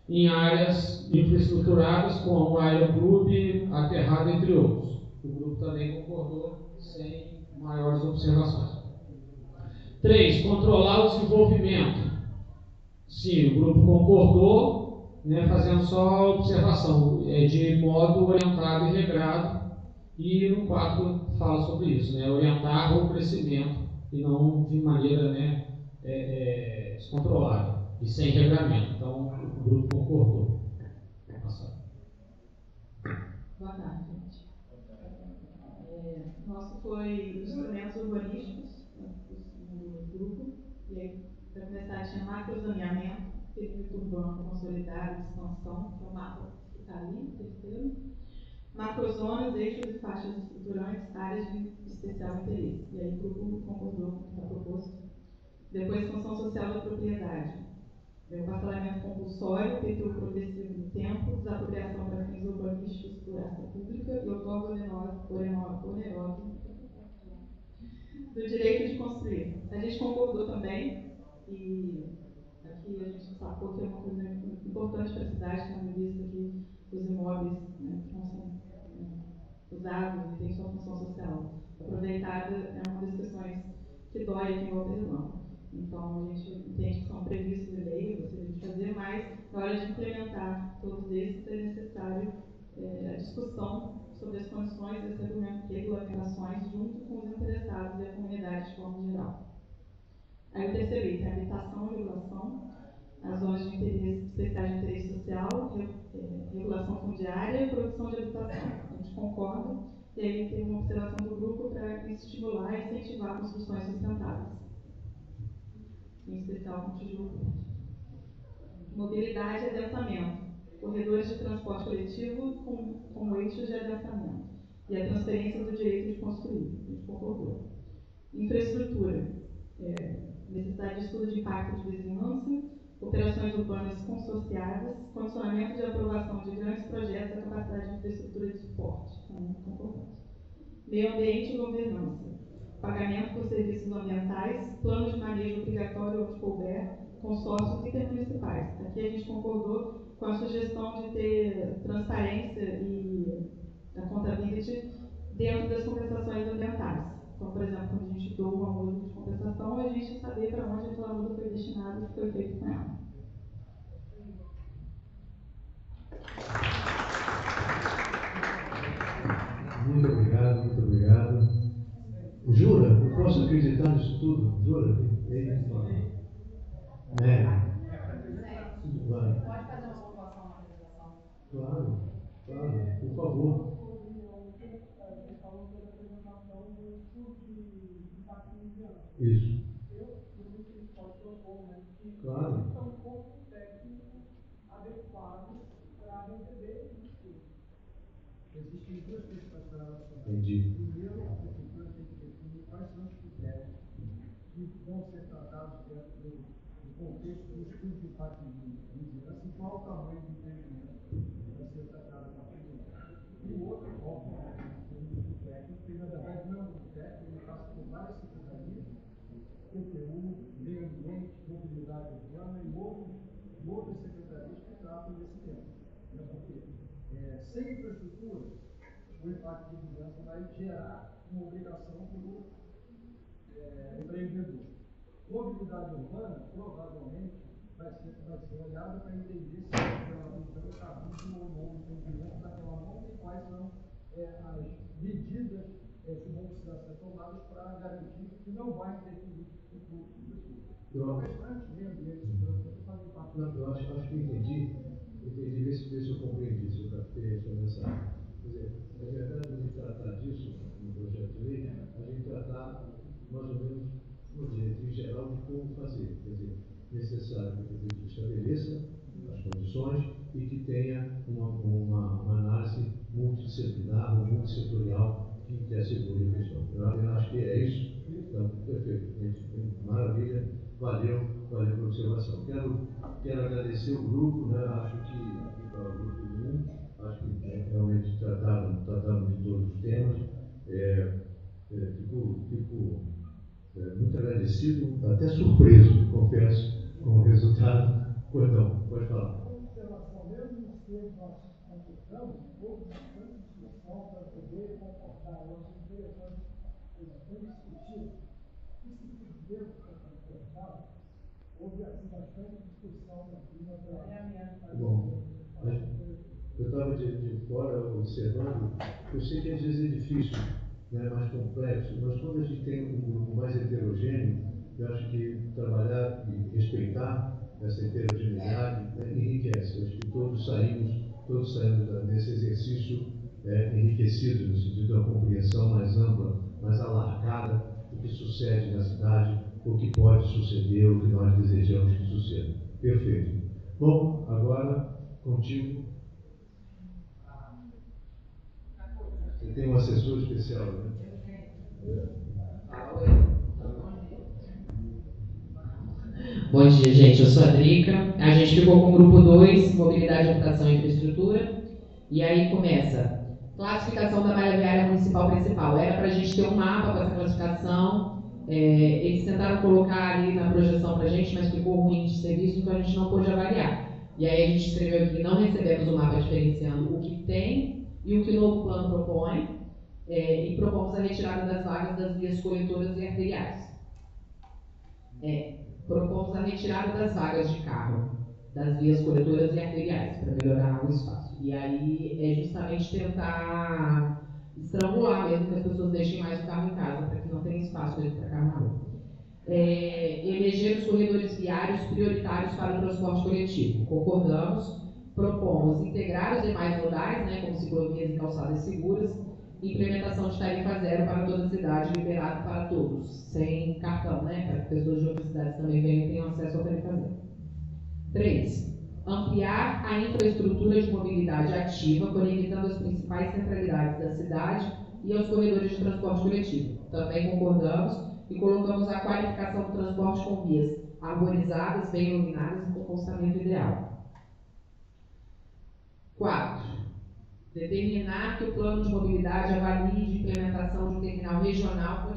em áreas infraestruturadas como aeroclube, aterrado, entre outros. O grupo também concordou, sem maiores observações. 3. Controlar o desenvolvimento. Sim, o grupo concordou, fazendo só observação, de modo orientado e regrado, e no 4 fala sobre isso, orientar o crescimento e não de maneira descontrolada e sem regramento. Então, o grupo concordou. Boa tarde, gente. Nosso foi instrumentos urbanísticos, do grupo, e aí, para começar, tinha macrozoneamento, perímetro urbano consolidado de expansão, que é o mapa que está ali, terceiro. Macrozonas, eixos e faixas estruturantes, áreas de especial interesse. E aí o grupo concordou com o que está proposto. Depois, função social da propriedade. O parcelamento compulsório, PTU progressivo no tempo, desapropriação para fins urbanísticos por praça pública e outorga onerosa do direito de construir. A gente concordou também, e aqui a gente sacou que é uma coisa importante para a cidade, tendo em vista que os imóveis que não são usados e têm sua função social aproveitada é uma das questões que dói aqui em Walter. Então, a gente entende que são previstos em lei, eu gostaria de fazer, mas na hora de implementar todos esses é necessário a discussão sobre as condições e as regulamentações junto com os interessados e a comunidade de forma geral. Aí o terceiro item, habitação e regulação, as zonas de interesse, especiais de interesse social, regulação fundiária e produção de habitação. A gente concorda, e aí tem uma observação do grupo para estimular e incentivar construções sustentáveis, em especial com tijolo verde. Mobilidade e adensamento, corredores de transporte coletivo como eixos de adensamento, e a transferência do direito de construir, a gente concordou. Infraestrutura, necessidade de estudo de impacto de vizinhança, operações urbanas consorciadas, condicionamento de aprovação de grandes projetos à capacidade de infraestrutura de suporte. Também concordamos. Meio ambiente e governança. Pagamento por serviços ambientais, plano de manejo obrigatório onde couber, consórcios intermunicipais. Aqui a gente concordou com a sugestão de ter transparência e accountability dentro das compensações ambientais. Então, por exemplo, quando a gente doa uma muda de compensação, a gente saber para onde aquela muda foi destinada e o que foi feito com ela. Muito obrigado, muito obrigado. Jura? Eu posso acreditar nisso tudo? Jura? Vai. Pode fazer uma pontuação na apresentação? Claro, claro, por favor. Isso. Claro. Adequado para receber esse estudo. Existem duas questões para relacionar. Entendi. Primeiro, a prefeitura tem que definir quais são os critérios que vão ser tratados dentro do contexto do estudo de impacto de vizinhança e qual o tamanho do empreendimento que vai ser tratado na prefeitura. E o outro, obviamente, tem um grupo técnico, que na verdade não é um grupo técnico, ele passa por várias secretarias, PTU, meio ambiente, mobilidade urbana e outras secretarias que tratam desse tema. Porque sem infraestrutura, o impacto de vizinhança vai gerar uma obrigação para o empreendedor. Mobilidade urbana, provavelmente, vai ser olhada para entender se aquela região está vindo ou não o empreendimento daquela norma e quais são as medidas que vão precisar ser tomadas para garantir que não vai interferir no fluxo de pessoas. O restante, meio ambiente, segurança, faz parte. Não, eu acho que eu entendi, vê se eu compreendi, se eu captei essa mensagem. Quer dizer, na verdade, a gente tratar disso no projeto de lei, a gente tratar mais ou menos uma diretriz geral de como fazer. Quer dizer, necessário que a prefeitura estabeleça as condições e que tenha uma análise multidisciplinar ou multissetorial que assegure a questão. Eu acho que é isso. Então, perfeito. Maravilha. Valeu pela observação. Quero agradecer o grupo, né? Acho que aqui para o grupo 1, acho que realmente trataram de todos os temas. Fico muito agradecido, até surpreso, confesso, com o resultado. Perdão, pode falar. Uma observação, mesmo nos termos nós consultamos, houve bastante discussão para poder comportar. Eu acho interessante, bastante discutir. Esse tipo de termo que está comportado, houve assim, bastante discussão na clima para. Bom, eu estava de fora observando, eu sei que às vezes é difícil, né, mais complexo, mas quando a gente tem um grupo mais heterogêneo, eu acho que trabalhar e respeitar essa heterogeneidade enriquece. Eu acho que todos saímos desse exercício enriquecidos, no sentido da compreensão mais ampla, mais alargada do que sucede na cidade, o que pode suceder, o que nós desejamos que suceda. Perfeito. Bom, agora, contigo. Você tem um assessor especial, né? Bom dia, gente. Eu sou a Drica. A gente ficou com o grupo 2, Mobilidade, Habitação e Infraestrutura. E aí começa classificação da malha viária municipal principal. Era para a gente ter um mapa com essa classificação. Eles tentaram colocar ali na projeção para a gente, mas ficou ruim de ser visto, então a gente não pôde avaliar. E aí a gente escreveu aqui: não recebemos o mapa diferenciando o que tem e o que o novo plano propõe, e propomos a retirada das vagas das vias coletoras e arteriais. Propomos a retirada das vagas de carro das vias coletoras e arteriais para melhorar o espaço. E aí é justamente tentar estrangular mesmo que as pessoas deixem mais o carro em casa, para que não tenha espaço para carro na rua. Eleger os corredores viários prioritários para o transporte coletivo. Concordamos. Propomos integrar os demais modais, né, como ciclovias e calçadas seguras. Implementação de tarifa zero para toda a cidade, liberado para todos, sem cartão, né, para que pessoas de outras cidades também venham e tenham acesso ao tarifa zero. 3. Ampliar a infraestrutura de mobilidade ativa, conectando as principais centralidades da cidade e aos corredores de transporte coletivo. Também concordamos e colocamos a qualificação do transporte com vias arborizadas, bem iluminadas e com acostamento ideal. 4. Determinar que o plano de mobilidade avalie de implementação de um terminal regional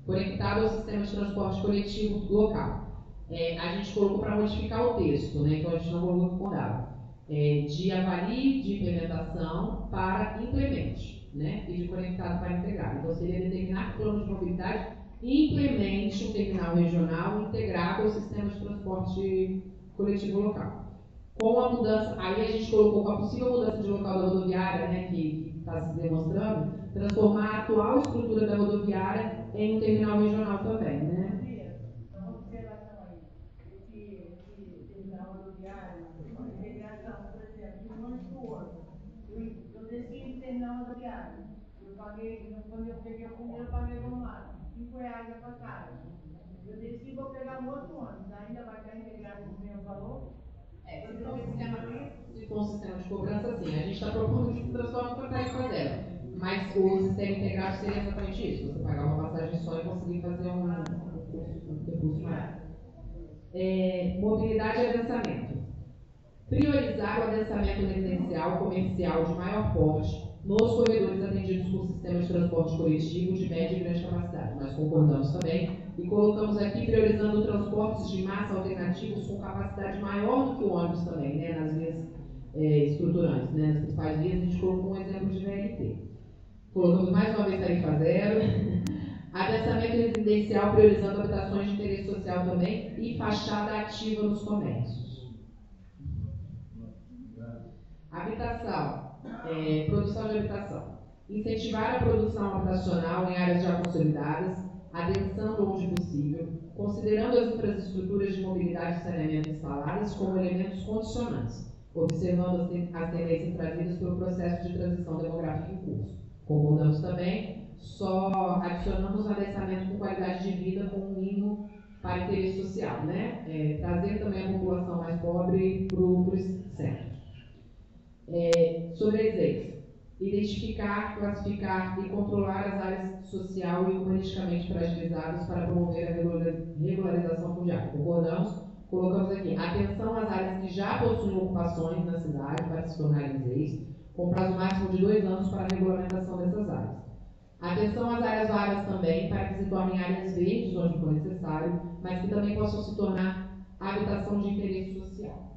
conectado ao sistema de transporte coletivo local. A gente colocou para modificar o texto, né? Então a gente não colocou concordado. De avalie de implementação para implemente, né? E de conectado para integrar. Então seria determinar que o plano de mobilidade implemente um terminal regional integrado ao sistema de transporte coletivo local. Com a mudança, aí a gente colocou com a possível mudança de local da rodoviária, né, que está se demonstrando, transformar a atual estrutura da rodoviária em um terminal regional também, né? Uma observação aí. Esse terminal rodoviário, a integração, por exemplo, de um ônibus para o outro. Eu desci no terminal rodoviário. Eu paguei, quando eu peguei o primeiro, eu paguei normal, R$5 a passagem. Eu desci e vou pegar um outro ônibus, ainda vai estar integrado com o mesmo valor? Se for um sistema Se for um sistema de cobrança, sim. A gente está propondo que se transforme para tarifa zero. Mas o sistema integrado seria exatamente isso. Você pagar uma passagem só e conseguir fazer um recurso maior. Mobilidade e adensamento. Priorizar o adensamento residencial comercial de maior porte nos corredores atendidos por sistemas de transporte coletivo de média e grande capacidade. Nós concordamos também e colocamos aqui priorizando transportes de massa alternativos com capacidade maior do que o ônibus também, né, nas vias estruturantes, né, nas principais vias. A gente colocou um exemplo de VLT. Colocamos mais uma vez tarifa zero. Adensamento residencial priorizando habitações de interesse social também e fachada ativa nos comércios. Habitação, produção de habitação. Incentivar a produção habitacional em áreas já consolidadas, adensando onde possível, considerando as infraestruturas de mobilidade e saneamento instaladas como elementos condicionantes, observando as tendências trazidas pelo processo de transição demográfica em curso. Concordamos também, só adicionamos um adensamento com qualidade de vida com um mínimo para interesse social, né? Trazer também a população mais pobre para o centro. Sobre as leis, identificar, classificar e controlar as áreas social e urbanisticamente fragilizadas para promover a regularização fundiária. Concordamos? Colocamos aqui, atenção às áreas que já possuem ocupações na cidade para se tornarem leis, com prazo máximo de 2 anos para a regulamentação dessas áreas. Atenção às áreas vagas também, para que se tornem áreas verdes onde for necessário, mas que também possam se tornar habitação de interesse social.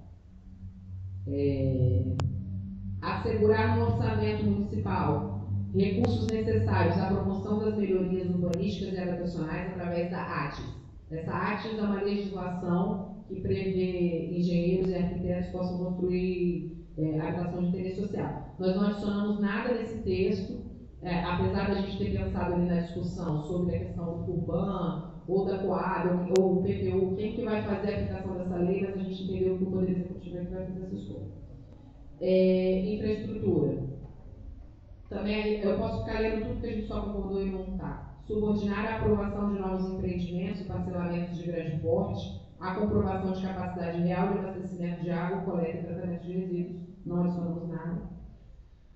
Assegurar no orçamento municipal recursos necessários à promoção das melhorias urbanísticas e habitacionais através da ATIS. Essa ATIS é uma legislação que prevê engenheiros e arquitetos possam construir habitação de interesse social. Nós não adicionamos nada nesse texto, apesar da gente ter pensado ali na discussão sobre a questão do FURBAN, ou da COAB, ou o PPU, quem que vai fazer a aplicação dessa lei, mas a gente entendeu que o Poder Executivo é que vai fazer essa escolha. Infraestrutura. Também eu posso ficar lendo tudo que a gente só concordou e não está. Subordinar a aprovação de novos empreendimentos e parcelamentos de grande porte à comprovação de capacidade real de abastecimento de água, coleta e tratamento de resíduos. Não adicionamos nada.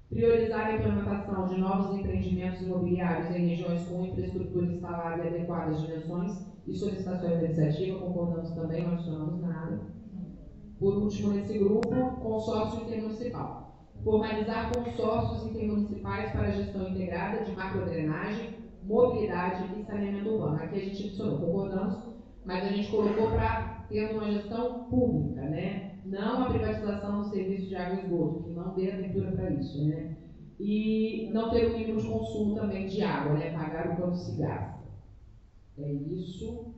Priorizar a implementação de novos empreendimentos imobiliários em regiões com infraestrutura instalada e adequada às dimensões e solicitações da iniciativa. Concordamos também, não adicionamos nada. Por último, nesse grupo, consórcio intermunicipal. Formalizar consórcios intermunicipais para a gestão integrada de macrodrenagem, mobilidade e saneamento urbano. Aqui a gente adicionou, concordamos, mas a gente colocou para ter uma gestão pública, né? Não a privatização do serviço de água e esgoto, que não dê abertura para isso, né? E não ter o mínimo de consumo também de água, né? Pagar o quanto se gasta. É isso.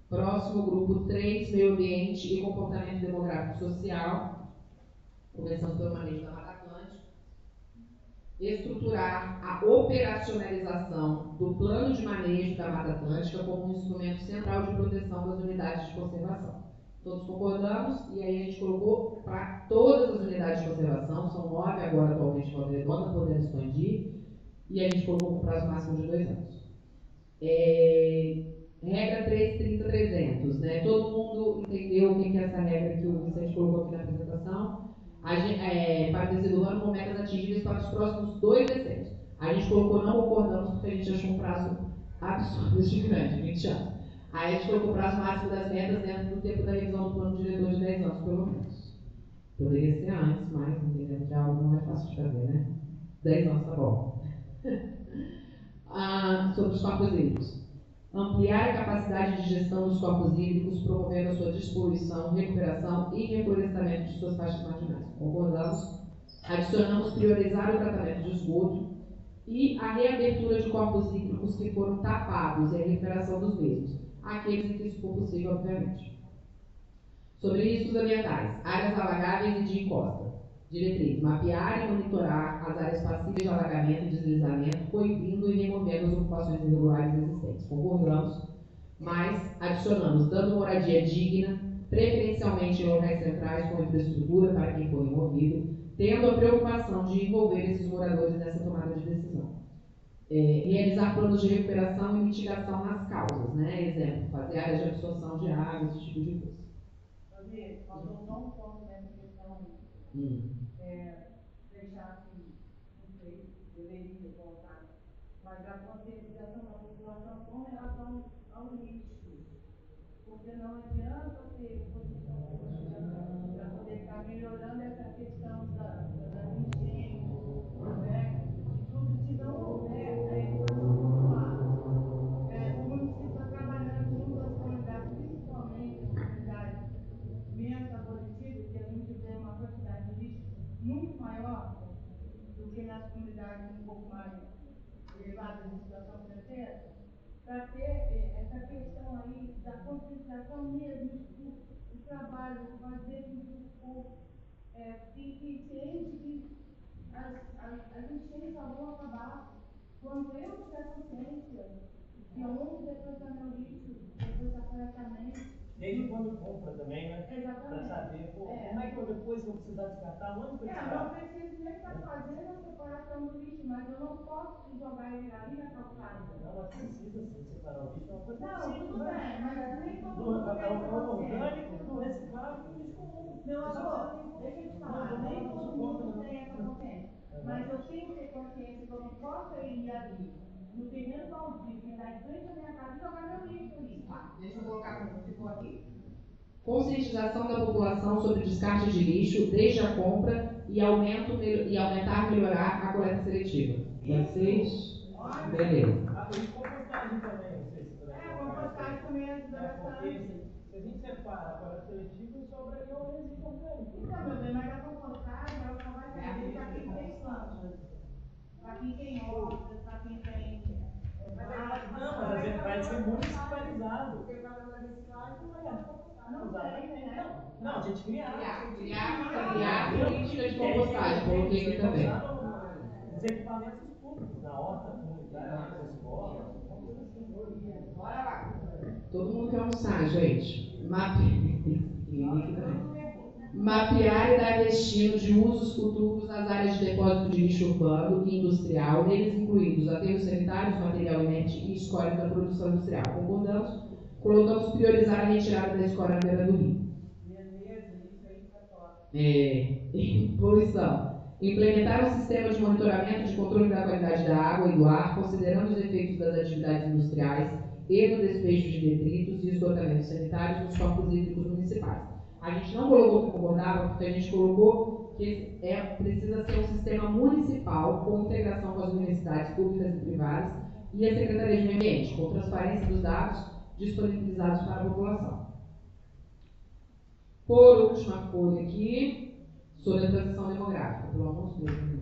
Próximo grupo 3, meio ambiente e comportamento demográfico social. Começando pelo manejo da Mata Atlântica. Estruturar a operacionalização do plano de manejo da Mata Atlântica como um instrumento central de proteção das unidades de conservação. Todos concordamos, e aí a gente colocou para todas as unidades de conservação, são 9 agora atualmente, podendo expandir, e a gente colocou com prazo máximo de 2 anos. Regra 330-300, né? Todo mundo entendeu o que é essa regra que o Vicente colocou aqui na apresentação. Para resíduo urbano com metas atingíveis para os próximos 2 decênios. A gente colocou, não concordamos, porque a gente achou um prazo absurdo de grande, 20 anos. Aí a gente colocou o prazo máximo das metas dentro do tempo da revisão do plano diretor de 10 anos, pelo menos. Poderia ser antes, mas entendendo que algo não é fácil de fazer, né? 10 anos tá bom. Sobre os corpos hídricos. Ampliar a capacidade de gestão dos corpos hídricos, promovendo a sua despoluição, recuperação e reflorestamento de suas faixas marginais. Concordamos. Adicionamos priorizar o tratamento de esgoto e a reabertura de corpos hídricos que foram tapados e a recuperação dos mesmos, aqueles em que isso for possível, obviamente. Sobre riscos ambientais, áreas alagáveis e de encosta. Diretriz: mapear e monitorar as áreas passíveis de alagamento e deslizamento, coibindo e removendo as ocupações irregulares existentes. Concordamos, mas adicionamos dando moradia digna, preferencialmente em locais centrais com infraestrutura para quem for removido, tendo a preocupação de envolver esses moradores nessa tomada de decisão. Realizar planos de recuperação e mitigação nas causas, né? Exemplo, fazer áreas de absorção de água, esse tipo de coisa. Faltou só um ponto nessa questão Deixar assim, não sei, deveria voltar, mas a conscientização da população com relação ao lixo, porque não adianta ter conscientização para poder estar melhorando essa questão da enchente, né? E tudo, se não houver a educação popular. O município está trabalhando junto às comunidades, principalmente as comunidades menos favorecidas, que a gente vê uma quantidade de lixo muito maior do que nas comunidades um pouco mais elevadas em situação financeira, para ter essa questão aí da conscientização mesmo, do trabalho, fazer com que o povo fique ciente que as enchentes só vão acabar quando eu tiver consciência de onde depositar meu lixo, depositar corretamente. Desde quando compra também, né? Exatamente. Para saber, como é que eu depois vou precisar descartar, onde que eu Eu não preciso nem estar fazendo a separação do lixo, mas eu não posso jogar ele ali na calçada. Não, mas precisa sim separar o lixo, é uma coisa Não, simples, tudo né? bem, mas nem todo mundo tem É o consciência. orgânico, do reciclável e do lixo comum. Meu amor, deixa eu te falar, nem todo mundo tem essa consciência. Mas eu tenho que ter consciência que eu não posso ir ali, no terreno baldio que está em frente à minha casa, e jogar meu lixo ali. Deixa eu colocar para você por aqui. Conscientização da população sobre descarte de lixo desde a compra e aumentar e melhorar a coleta seletiva. Vocês? Beleza. E compostagem também, não sei se também. Compostagem também ajuda bastante. Se a gente separa a coleta seletiva, sobraria um resíduo orgânico. Então, meu bem, mas a compostagem, ela só vai servir para quem tem plantas, para quem tem hortas, para quem tem... Não, mas vai ser municipalizado. Porque cada uma reciclagem não vai não tem, né? Não, a gente criar política de compostagem, coloquei aqui também. Os equipamentos públicos, na horta comunitária, nas escolas, uma coisa assim. Bora lá. Todo mundo quer almoçar, gente. Mapear e dar destino de usos futuros nas áreas de depósito de lixo urbano e industrial, neles incluídos aterros sanitários, material inerte e escórias da produção industrial. Concordamos? Colocamos priorizar a retirada da escória na beira do rio. Poluição. Implementar um sistema de monitoramento de controle da qualidade da água e do ar, considerando os efeitos das atividades industriais e do despejo de detritos e esgotamentos sanitários nos corpos hídricos municipais. A gente não colocou que concordava, porque a gente colocou que precisa ser um sistema municipal com integração com as universidades públicas e privadas e a Secretaria de Meio Ambiente, com transparência dos dados disponibilizados para a população. Por última folha aqui, sobre a transição demográfica, pelo amor de Deus.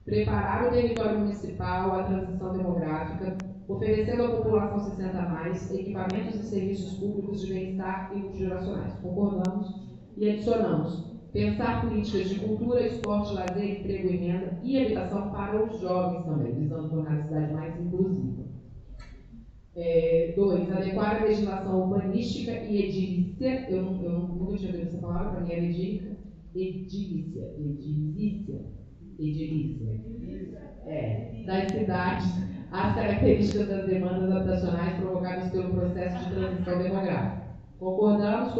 Preparar o território municipal à transição demográfica, oferecendo à população 60+, equipamentos e serviços públicos de bem-estar e multigeracionais. Concordamos e adicionamos. Pensar políticas de cultura, esporte, lazer, emprego e renda e habitação para os jovens também, visando tornar a cidade mais inclusiva. 2. Adequar a legislação urbanística e edilícia. Eu nunca tinha ouvido essa palavra, para mim era edílica. Edilícia. Das cidades, as características das demandas habitacionais provocadas pelo processo de transição demográfica. Concordamos,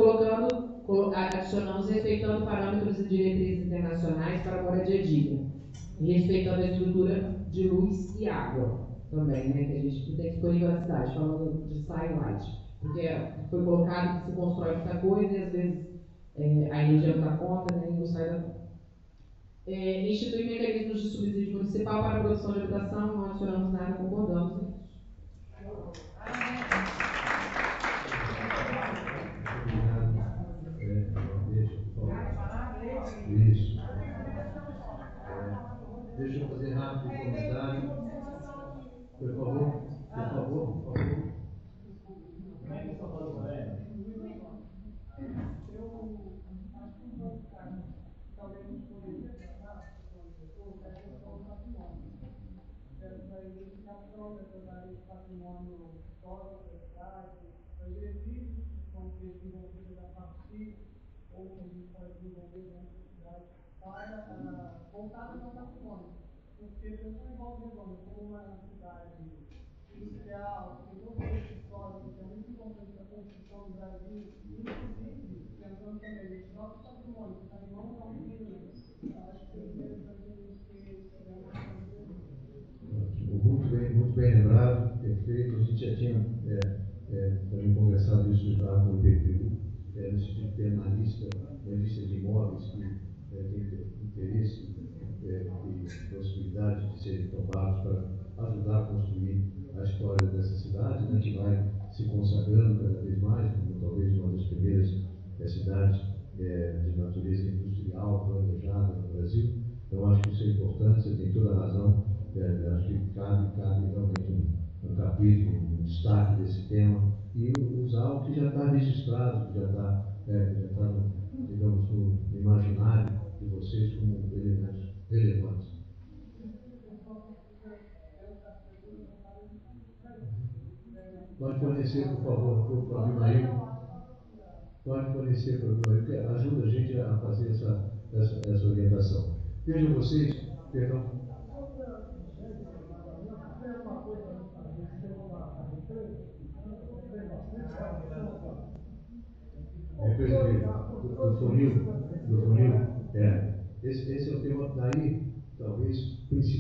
adicionamos respeitando parâmetros e diretrizes internacionais para a moradia digna e respeitando a estrutura de luz e água também, né, que a gente tem que pôr em cada cidade, falando de site, porque foi colocado que se constrói muita coisa e às vezes a energia não dá conta, né, e não sai da conta. Instituir mecanismos de subsídio municipal para a produção de habitação, não adicionamos nada, concordamos nisso. Isso. Deixa eu fazer rápido um comentário. Por favor. Como é que está falando, né? Patrimônio histórico da cidade, as diretrizes que são desenvolvidas a partir ou que a gente pode desenvolver dentro da cidade para voltadas ao patrimônio. Porque eu sou igual de Redonda, como uma cidade industrial, porque todo esse histórico que é muito importante para a construção do Brasil, inclusive, pensando também nesse nosso patrimônio, que está em mãos alpinas, eu acho que seria interessante a gente ter uma ação por aí. Muito bem lembrado, perfeito. A gente já tinha também conversado isso já com o IPTU, no sentido de ter uma lista de imóveis que têm interesse e possibilidade de serem tomados para ajudar a construir a história dessa cidade, né, que vai se consagrando cada vez mais, como talvez uma das primeiras cidades de natureza industrial planejada no Brasil. Então, acho que isso é importante, você tem toda a razão. Acho que cabe realmente um capítulo, um destaque desse tema e usar o que já está registrado, que já está, digamos, no imaginário de vocês como elementos relevantes. Pode fornecer, por favor, para o Abimael. Pode fornecer para o Abimael, que ajuda a gente a fazer essa orientação. Vejam vocês, perdão. Do funil. Esse é o tema daí, talvez,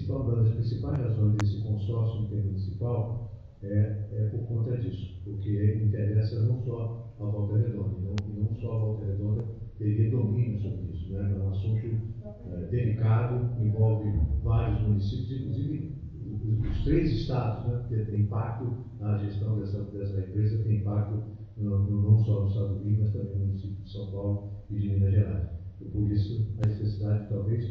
uma das principais razões desse consórcio intermunicipal é por conta disso, porque interessa não só a Volta Redonda, e não só a Volta Redonda teria domínio sobre isso, né? É um assunto delicado, envolve vários municípios, inclusive os 3 estados, né? Que tem impacto na gestão dessa empresa, tem impacto não só no estado do Rio, mas também no município de São Paulo e de Minas Gerais. E por isso, a necessidade, talvez,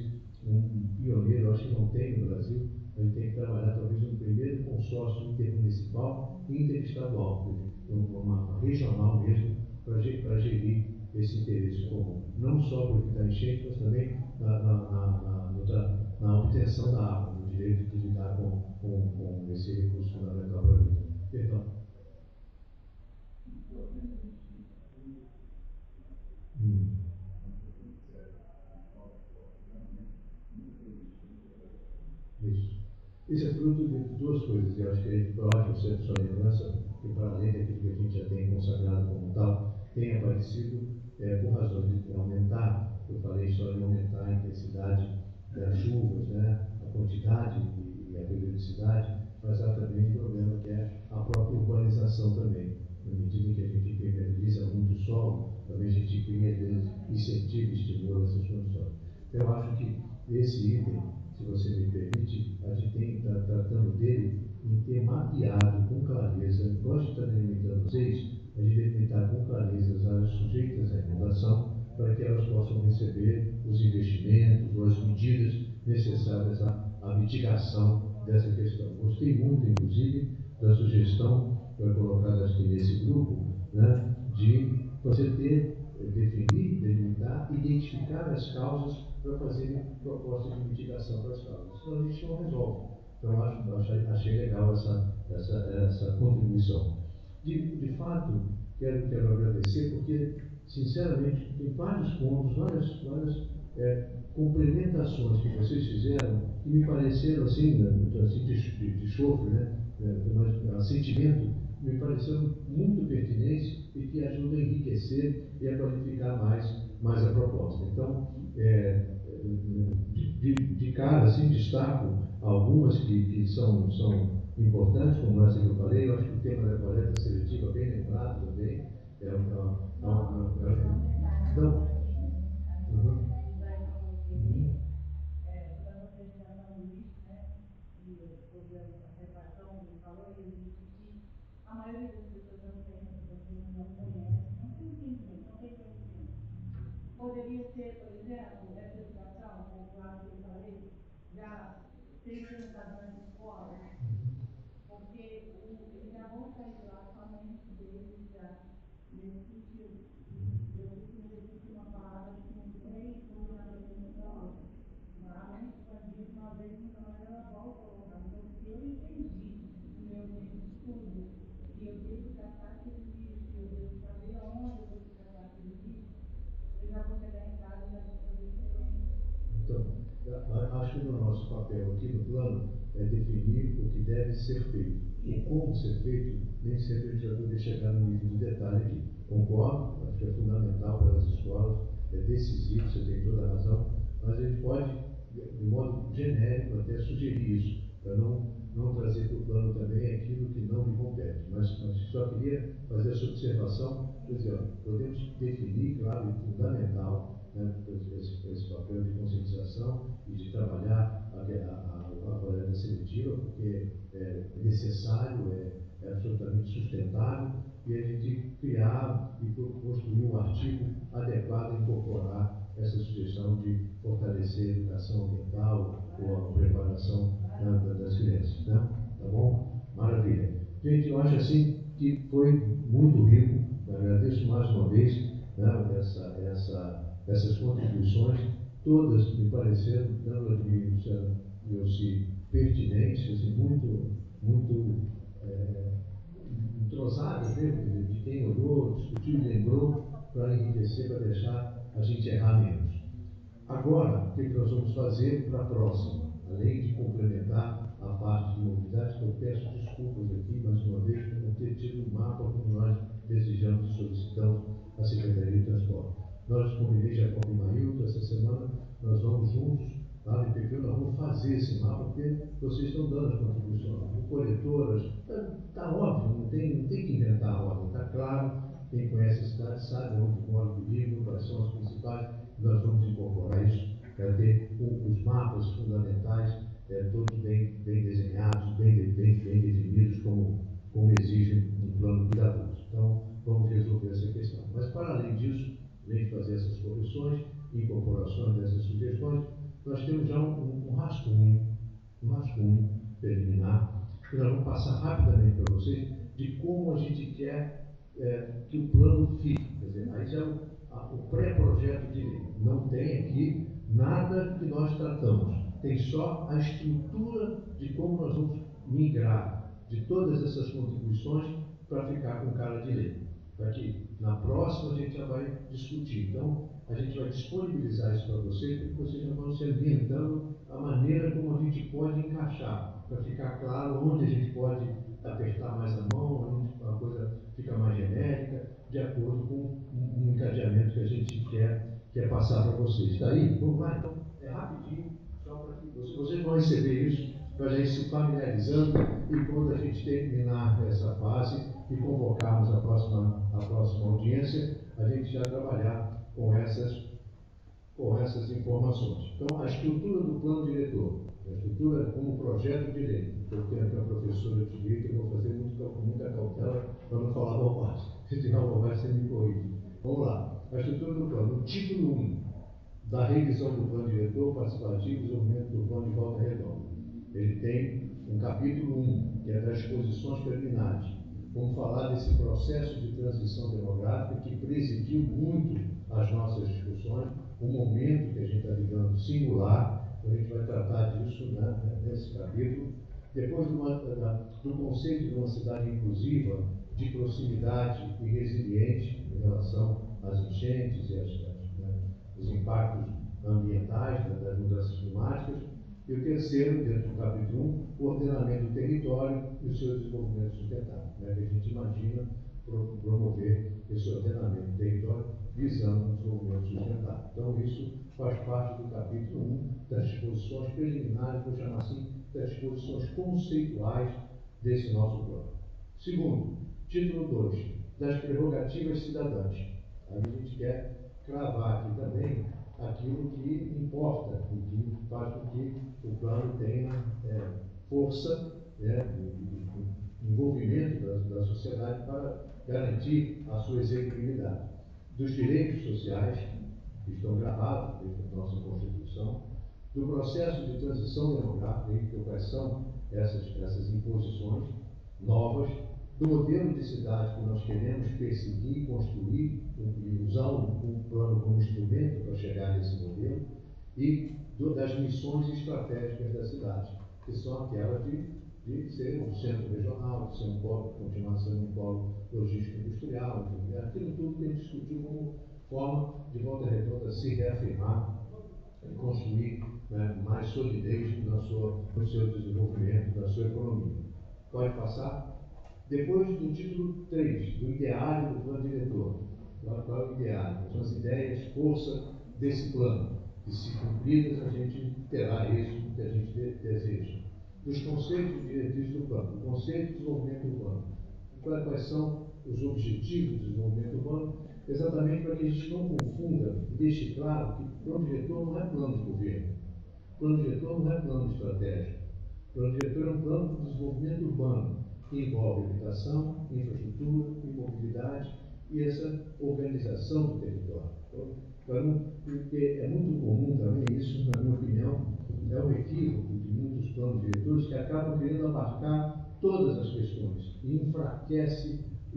um pioneiro, acho que não tem no Brasil, a gente tem que trabalhar talvez um primeiro consórcio intermunicipal e interestadual, uma regional mesmo, para gerir esse interesse comum. Não só porque está enchente, mas também na obtenção da água, no direito de lidar com esse recurso fundamental para a vida. Perdão. Isso é fruto de 2 coisas. Eu acho que eu acho que sua lembrança, que para além daquilo que a gente já tem consagrado como tal, tem aparecido por razões de aumentar, eu falei só em aumentar a intensidade das chuvas, né, a quantidade e a periodicidade, mas há também um problema que é a própria urbanização também. Na medida em que a gente impermeabiliza muito o solo, também a gente cria, às vezes, incentiva e estimula essas condições. Então, eu acho que esse item, se você me permite, a gente tem que estar tratando dele em ter mapeado com clareza, nós estamos delimitando 6, a gente delimitar com clareza as áreas sujeitas à inundação, para que elas possam receber os investimentos ou as medidas necessárias à mitigação dessa questão. Gostei muito, inclusive, da sugestão colocada aqui nesse grupo, né, de você definir, delimitar, identificar as causas para fazer propostas de mitigação para as causas. Senão a gente não resolve. Então, achei legal essa contribuição. De fato, quero agradecer, porque, sinceramente, tem vários pontos, várias complementações que vocês fizeram que me pareceram, assim de chofre, né? Mas sentimento, me pareceram muito pertinentes e que ajudam a enriquecer e a qualificar mais a proposta. Então, de cara, assim, destaco algumas que são importantes, como essa que eu falei. Eu acho que o tema da coleta seletiva, bem lembrado também, a maioria das pessoas não conhece, não tem entendimento, não tem conhecimento. Poderia ser, por exemplo, essa educação, como lá que eu falei, já ser implementada nas escolas, porque eles já vão sair de lá com a mente deles já nesse sentido. Eu costumo repetir uma palavra que não tem coordenamento da aula. A mente expandida, uma vez, nunca mais ela volta ao local. Então, se eu entendi no meu ambiente de estudo que eu devo tratar aquele lixo, eu devo saber onde eu devo tratar aquele lixo, eu já vou chegar em casa e já vou fazer diferente. Então, acho que o nosso papel aqui no plano é definir o que deve ser feito. o como ser feito, nem sempre a gente vai poder chegar no nível de detalhe aqui. Concordo, acho que é fundamental para as escolas, é decisivo, você tem toda a razão, mas a gente pode, de modo genérico, até sugerir isso, para não trazer para o plano também aquilo que não lhe compete. Mas só queria fazer essa observação, quer dizer, podemos definir, claro, e fundamental, né, esse papel de conscientização e de trabalhar a coleta seletiva, porque é necessário, é absolutamente sustentável, e a gente criar e construir um artigo adequado a incorporar essa sugestão de fortalecer a educação ambiental ou a preparação das crianças. Né? Tá bom? Maravilha. Gente, eu acho assim que foi muito rico. Eu agradeço mais uma vez, né, essas contribuições, todas me pareceram, tanto as de pertinentes, assim, muito entrosadas, né, de quem olhou, discutiu e lembrou, para enriquecer, para deixar a gente errar menos. Agora, o que nós vamos fazer para a próxima? Além de complementar a parte de mobilidade, que eu peço desculpas aqui, mais uma vez, por não ter tido um mapa como nós desejamos e solicitamos à Secretaria de Transporte. Nós combinei já com o Mailton, essa semana nós vamos juntos, lá no IPP, nós vamos fazer esse mapa, porque vocês estão dando as contribuições. Coletoras, está óbvio, não tem que inventar a ordem, está claro, quem conhece a cidade sabe onde mora o perigo, quais são as principais, nós vamos incorporar isso para ter os mapas fundamentais, todos bem desenhados, bem definidos, como exige um plano cuidadoso. Então, vamos resolver essa questão. Mas, para além disso, além de fazer essas correções, incorporações dessas sugestões, nós temos já um rascunho preliminar, que nós vamos passar rapidamente para vocês, de como a gente quer que o plano fique. Quer dizer, aí já o pré-projeto de lei. Não tem aqui nada que nós tratamos. Tem só a estrutura de como nós vamos migrar de todas essas contribuições para ficar com cara de lei. Para que na próxima a gente já vai discutir. Então, a gente vai disponibilizar isso para vocês, porque vocês já vão se ambientando a maneira como a gente pode encaixar, para ficar claro onde a gente pode apertar mais a mão, onde a coisa fica mais genérica, de acordo com um encadeamento que a gente quer passar para vocês. Está aí? Vamos lá, então, rapidinho, só para que vocês vão receber isso, para a gente se familiarizando, e quando a gente terminar essa fase e convocarmos a próxima audiência, a gente já trabalhar com essas informações. Então, a estrutura do plano diretor, a estrutura como projeto de lei. Eu tenho aqui a professora de direito, eu vou fazer muita cautela para não falar bobagem. Se tiver bobagem, você me corrige. Vamos lá. A estrutura do plano. O título 1 da revisão do plano diretor participativo e desenvolvimento do plano de Volta Redonda. Ele tem um capítulo 1, que é das exposições preliminares. Vamos falar desse processo de transição demográfica que presidiu muito as nossas discussões, o momento que a gente está vivendo singular, a gente vai tratar disso, né, nesse capítulo. Depois do conceito de uma cidade inclusiva, de proximidade e resiliente em relação às enchentes e os impactos ambientais das mudanças climáticas. E o terceiro, dentro do capítulo 1, o ordenamento do território e o seu desenvolvimento sustentável, né, que a gente imagina promover esse ordenamento do território visando o desenvolvimento sustentável. Então, isso faz parte do capítulo 1 das disposições preliminares, vou chamar assim, das disposições conceituais desse nosso plano. Segundo, título 2, das prerrogativas cidadãs. Aí a gente quer cravar aqui também aquilo que importa, o que faz com que o plano tenha força, envolvimento da sociedade para garantir a sua execuibilidade. Dos direitos sociais, que estão gravados dentro da nossa Constituição, do processo de transição demográfica, quais são essas imposições novas, do modelo de cidade que nós queremos perseguir, construir e usar o plano como instrumento para chegar nesse modelo, e das missões estratégicas da cidade, que são aquelas de ser um centro regional, de ser um polo, continuar sendo um polo logístico industrial, enfim, aquilo tudo que a gente discutiu como forma de Volta Redonda se reafirmar e construir, né, mais solidez no seu desenvolvimento, na sua economia. Pode passar? Depois do título 3, do ideário do plano diretor. Qual é o ideário? São as ideias, força desse plano. E se cumpridas, a gente terá êxito que a gente deseja. Dos conceitos e diretrizes do plano. O conceito de desenvolvimento urbano. Quais são os objetivos do desenvolvimento urbano? Exatamente para que a gente não confunda e deixe claro que plano diretor não é plano de governo. Plano diretor não é plano de estratégia. Plano diretor é um plano de desenvolvimento urbano que envolve habitação, infraestrutura e mobilidade e essa organização do território. Então, é muito comum também isso, na minha opinião, é um equívoco de muitos planos diretores que acabam querendo abarcar todas as questões e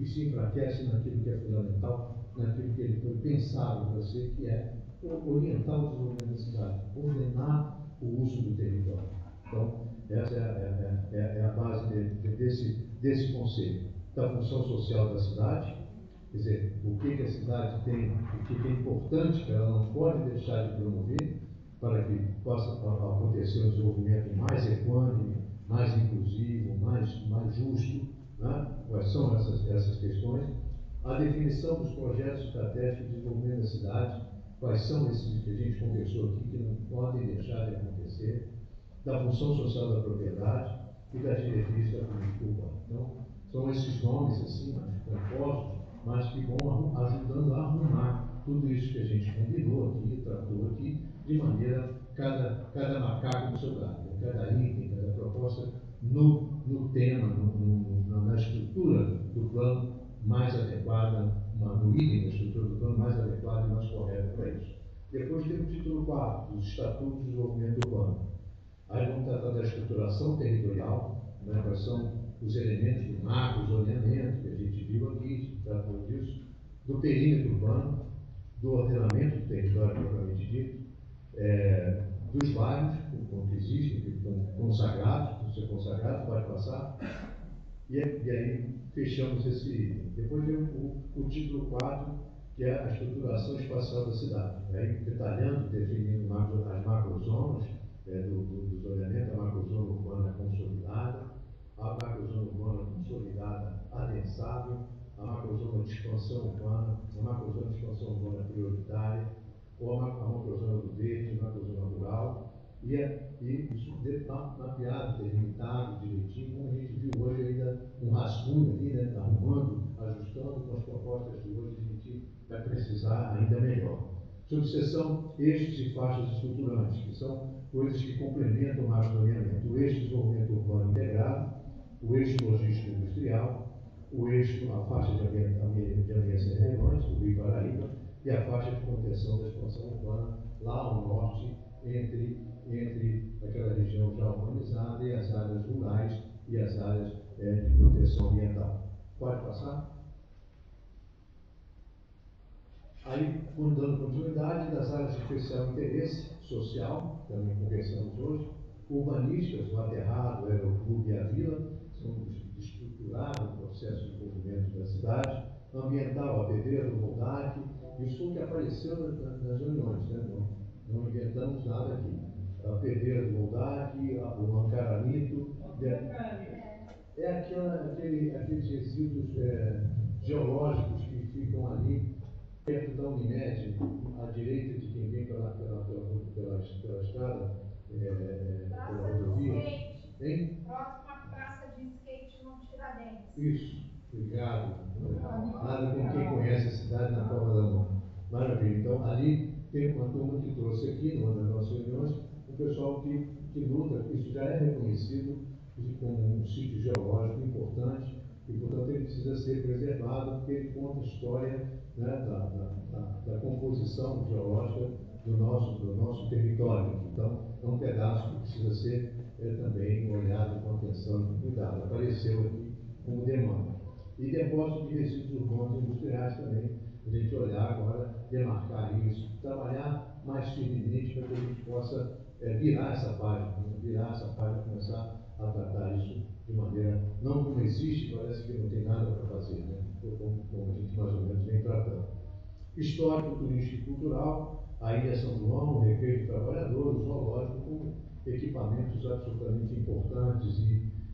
se enfraquece naquilo que é fundamental, naquilo que ele foi pensado para ser, que é orientar o desenvolvimento da cidade, ordenar o uso do território. Então, essa é a base desse conceito. Da função social da cidade, quer dizer, o que a cidade tem, o que é importante que ela não pode deixar de promover para que possa acontecer um desenvolvimento mais equânime, mais inclusivo, mais justo, né? Quais são essas questões? A definição dos projetos estratégicos de desenvolvimento da cidade, quais são esses que a gente conversou aqui, que não podem deixar de acontecer, da função social da propriedade e das diretrizes da política urbana. Então, são esses nomes assim, compostos, mas que vão ajudando a arrumar tudo isso que a gente combinou aqui, tratou aqui, de maneira, cada macaco no seu galho, cada item, cada proposta no tema, na estrutura do plano mais adequada, no item da estrutura do plano mais adequado e mais correto para isso. Depois tem o título 4, dos Estatutos de Desenvolvimento Urbano. Aí vamos tratar da estruturação territorial, né, quais são os elementos do macro zoneamento que a gente viu aqui, tratou disso, do perímetro urbano, do ordenamento do território propriamente dito, dos bairros, como existem, que estão consagrados, vão ser consagrados, pode passar, e aí fechamos esse item. Depois vem o título 4, que é a estruturação espacial da cidade, aí detalhando, definindo as macrozonas, do zoneamento, a macrozona urbana consolidada, a macrozona urbana consolidada adensável, a macrozona de expansão urbana, a macrozona de expansão urbana prioritária, ou a macrozona do verde, a macrozona rural, e isso mapeado, delimitado direitinho, como a gente viu hoje ainda um rascunho ali, né, arrumando, ajustando com as propostas de hoje, a gente vai precisar ainda melhor. Subseção eixos e faixas estruturantes, que são coisas que complementam o macro-zoneamento. O eixo de desenvolvimento urbano integrado, o eixo logístico industrial, o eixo, a faixa de ambiência relevante, do Rio Paraíba, e a faixa de contenção da expansão urbana lá ao norte, entre aquela região já urbanizada e as áreas rurais e as áreas de proteção ambiental. Pode passar? Aí, dando continuidade das áreas de especial interesse social, também conversamos hoje, urbanísticas, o Aterrado, o Aeroclube e a Vila, são de estruturar o processo de desenvolvimento da cidade, ambiental, a Pedreira do Moldac, isso foi o que apareceu nas reuniões, né? Não inventamos nada aqui. A Pedreira do Moldac, o Ancaranito, aqueles resíduos geológicos que ficam ali perto da Unimed, à direita de quem vem pela estrada, pela rodovia. Hein? Próxima praça de skate no Tiradentes. Isso, obrigado. Nada como quem conhece a cidade na palma da mão. Maravilha. Então, ali tem uma turma que trouxe aqui, numa das nossas reuniões, um pessoal que luta, isso já é reconhecido como um sítio geológico importante e, portanto, ele precisa ser preservado porque ele conta a história, né, da composição geológica do nosso território. Então, é um pedaço que precisa ser também olhado com atenção e cuidado. Apareceu aqui como demanda. E depósito de resíduos urbanos e industriais também, a gente olhar agora, demarcar isso, trabalhar mais firmemente para que a gente possa virar essa página, começar a tratar isso de maneira, não como existe, parece que não tem nada para fazer, né? Como a gente mais ou menos vem tratando. Histórico, turístico e cultural, a Ilha São João, o Recreio do Trabalhador, o zoológico, com equipamentos absolutamente importantes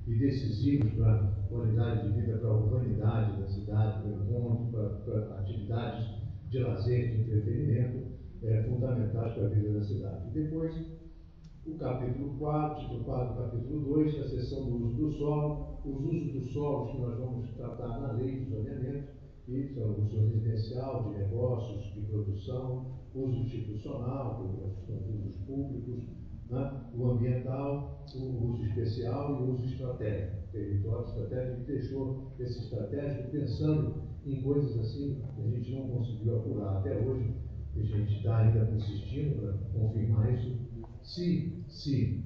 e decisivos para a qualidade de vida, para a urbanidade da cidade, para o encontro, para atividades de lazer, de entretenimento, fundamentais para a vida da cidade. E depois, o capítulo 4, título 4, capítulo 2, a seção do uso do solo, os usos dos solos que nós vamos tratar na lei de zoneamento, que são o uso residencial, de negócios, de produção, uso institucional, que são os usos públicos, né? O ambiental, o uso especial e o uso estratégico. O território estratégico deixou esse estratégico pensando em coisas assim que a gente não conseguiu apurar até hoje, e a gente está ainda insistindo para confirmar isso. Se,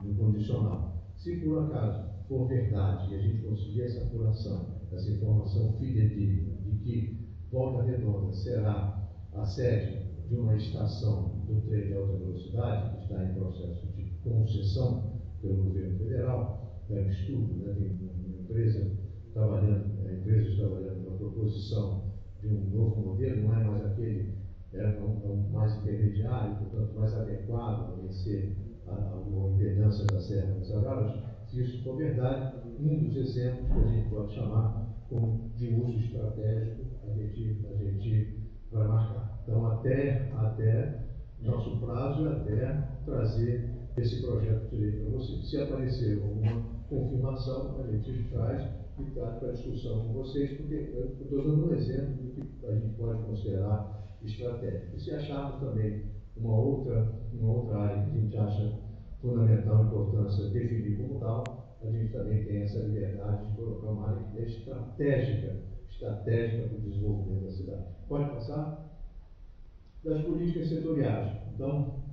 no condicional, se por acaso for verdade e a gente conseguir essa apuração, essa informação fidedigna de que Volta Redonda será a sede de uma estação do trem de alta velocidade, que está em processo de concessão pelo governo federal, é um estudo, né, tem uma empresa trabalhando na proposição de um novo modelo, não é mais aquele, é um mais intermediário, portanto mais adequado a vencer a impedância da Serra das Araras. Se isso for verdade, um dos exemplos que a gente pode chamar como de uso estratégico, a gente vai marcar. Então, até nosso prazo é até trazer esse projeto de lei para vocês. Se aparecer alguma confirmação, a gente traz e traz para discussão com vocês, porque eu estou dando um exemplo do que a gente pode considerar estratégico. E se acharmos também uma outra área que a gente acha fundamental importância definir como tal, a gente também tem essa liberdade de colocar uma área que é estratégica para o desenvolvimento da cidade. Pode passar? Das políticas setoriais. Então,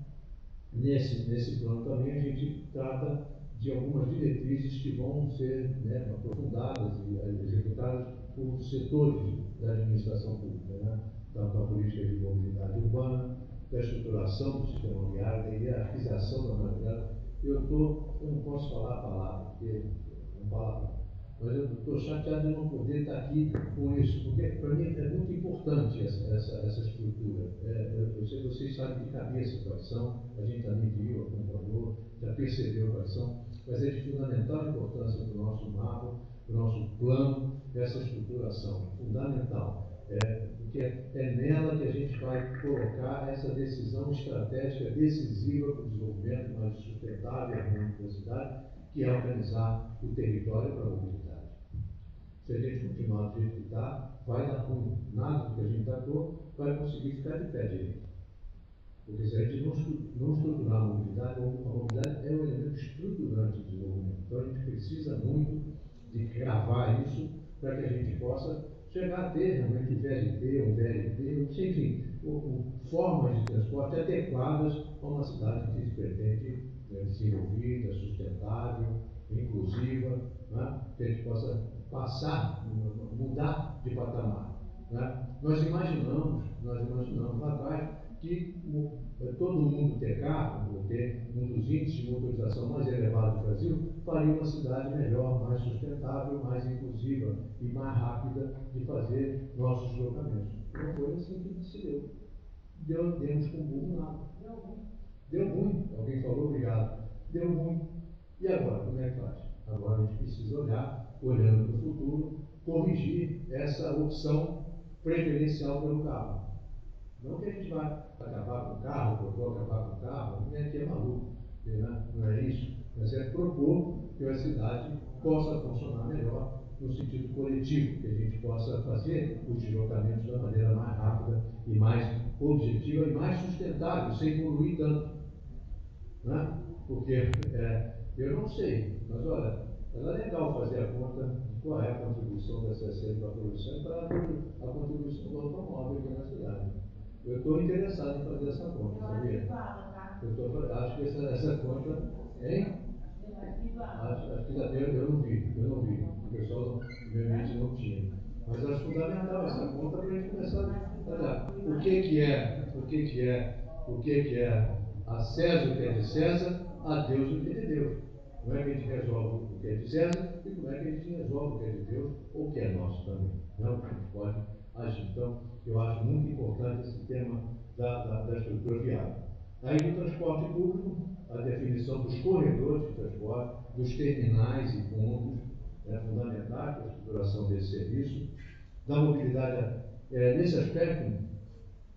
nesse plano também a gente trata de algumas diretrizes que vão ser, né, aprofundadas e executadas por setores da administração pública, né? Da política de mobilidade urbana, da estruturação do sistema viário, da hierarquização da malha viária. Eu não posso falar a palavra, porque não falo, mas eu estou chateado de não poder estar aqui com isso, porque para mim é muito importante essa estrutura. Eu sei que vocês sabem de cabeça quais são, a gente também viu, acompanhou, já percebeu quais são, mas é de fundamental importância para o nosso mapa, para o nosso plano, essa estruturação, fundamental. Porque é nela que a gente vai colocar essa decisão estratégica decisiva para o desenvolvimento mais sustentável e harmônico da cidade, que é organizar o território para a mobilidade. Se a gente continuar do jeito que está, vai dar ruim. Nada do que a gente tratou vai conseguir ficar de pé direito. Porque se a gente não estruturar a mobilidade é um elemento estruturante do desenvolvimento. Então a gente precisa muito de gravar isso para que a gente possa chegar a ter realmente um VLT, enfim, formas de transporte adequadas a uma cidade que se pretende desenvolvida, sustentável, inclusiva, né? Que a gente possa mudar de patamar. Né? Nós imaginamos lá atrás que todo mundo ter carro, ou ter um dos índices de motorização mais elevados do Brasil, faria uma cidade melhor, mais sustentável, mais inclusiva e mais rápida de fazer nossos deslocamentos. Não foi assim que se deu. Demos com burro nada. Deu ruim. Alguém falou obrigado. Deu ruim. E agora, como é que faz? Agora a gente precisa olhar, olhando para o futuro, corrigir essa opção preferencial pelo carro. Não que a gente vai acabar com o carro, propor acabar com o carro, ninguém aqui é maluco, né? Não é isso. Mas é propor que a cidade possa funcionar melhor no sentido coletivo, que a gente possa fazer os deslocamentos da maneira mais rápida e mais objetiva e mais sustentável, sem poluir tanto. Né? Porque eu não sei, mas olha, é legal fazer a conta de qual é a contribuição da CSN para a produção e para a contribuição do automóvel aqui na cidade. Eu estou interessado em fazer essa conta, sabia? Acho que essa conta, hein? Acho que eu não vi. O pessoal do meu ambiente não tinha. Mas acho fundamental essa conta para a gente começar a olhar o que é a César o que é de César, a Deus o que é de Deus. Como é que a gente resolve o que é de César e como é que a gente resolve o que é de Deus ou o que é nosso também. Não, a gente pode agir. Então, eu acho muito importante esse tema da estrutura viária. Aí do transporte público, a definição dos corredores de transporte, dos terminais e pontos, fundamentais para a estruturação desse serviço, da mobilidade. Nesse aspecto,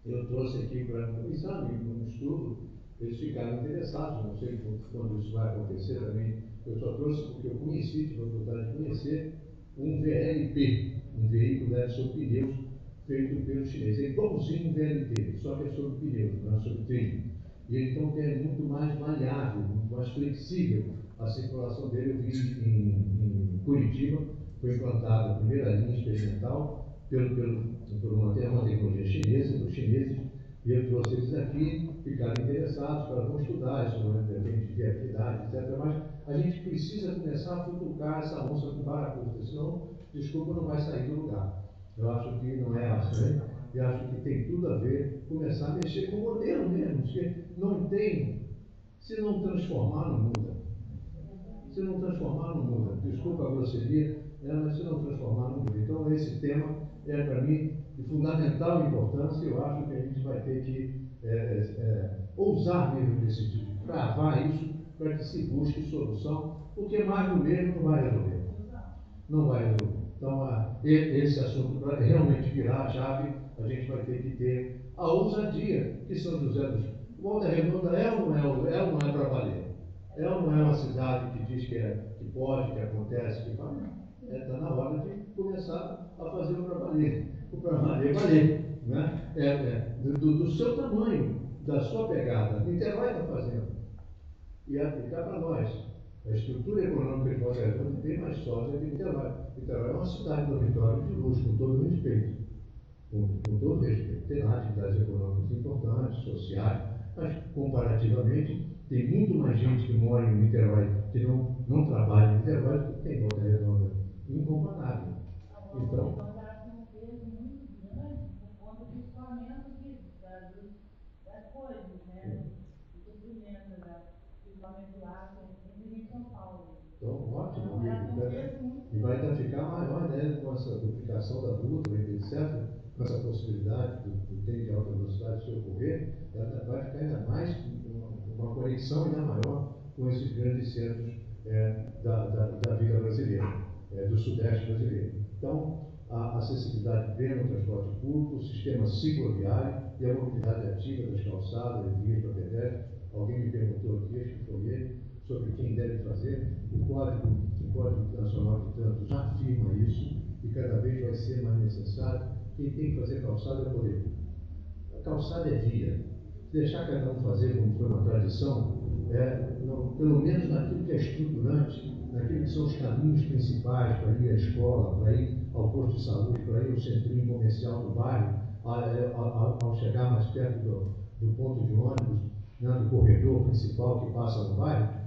eu trouxe aqui para um exame, um estudo, eles ficaram interessados, não sei quando isso vai acontecer também, eu só trouxe porque eu conheci, tive a oportunidade de conhecer, um VLP, um veículo leve sobre pneus, feito pelos chineses. É igualzinho um VLT, só que é sobre pneus, não é sobre trilho. E ele então é muito mais maleável, muito mais flexível a circulação dele. Eu vi em Curitiba, foi implantada a primeira linha experimental por uma tecnologia chinesa, dos chineses, e eu trouxe eles aqui, ficaram interessados, vão estudar isso, de viabilidade, etc. Mas a gente precisa começar a futucar essa onça com parafuso, senão, desculpa, não vai sair do lugar. Eu acho que não é assim, e acho que tem tudo a ver, começar a mexer com o modelo mesmo, porque não tem, se não transformar, não muda. Se não transformar, não muda. Desculpa a grosseria, mas se não transformar, não muda. Então, esse tema é, para mim, de fundamental importância. Eu acho que a gente vai ter que ousar mesmo decidir, cravar isso, para que se busque solução, porque mais do mesmo não vai resolver. Não vai resolver. Então, esse assunto, para realmente virar a chave, a gente vai ter que ter a ousadia que São José dos Volta Redonda é ou não é para valer? É ou não é uma cidade que diz que pode, que acontece, que faz? Está na hora de começar a fazer o para valer. O para valer, né? Do seu tamanho, da sua pegada. Niterói está fazendo. E aplicar para nós. A estrutura econômica de Volta Redonda é bem mais sólida que Niterói. Niterói é uma cidade dormitório de luxo, com todo respeito. Com todo respeito. Tem lá atividades econômicas importantes, sociais, mas comparativamente tem muito mais gente que mora em Niterói que não trabalha em Niterói do que tem em Volta Redonda. Incomparável. Então, das coisas, né? Do suprimento, principalmente do ar, em São Paulo. Então, ótimo. E vai ficar maior, né, com essa duplicação da Dutra, etc., com essa possibilidade do trem de alta velocidade se ocorrer, vai ficar ainda mais, uma conexão ainda maior com esses grandes centros da vida brasileira, do Sudeste brasileiro. Então, a acessibilidade plena ao transporte público, o sistema cicloviário e a mobilidade ativa das calçadas e vias para pedestres. Alguém me perguntou aqui, acho que foi ele, sobre quem deve fazer. O Código Nacional de Trânsito já afirma isso e cada vez vai ser mais necessário. Quem tem que fazer calçada é o poder público. A calçada é via. Deixar cada um fazer como foi uma tradição, pelo menos naquilo que é estruturante, naquilo que são os caminhos principais para ir à escola, para ir ao posto de saúde, para ir ao centrinho comercial do bairro, ao chegar mais perto do ponto de ônibus, do corredor principal que passa no bairro,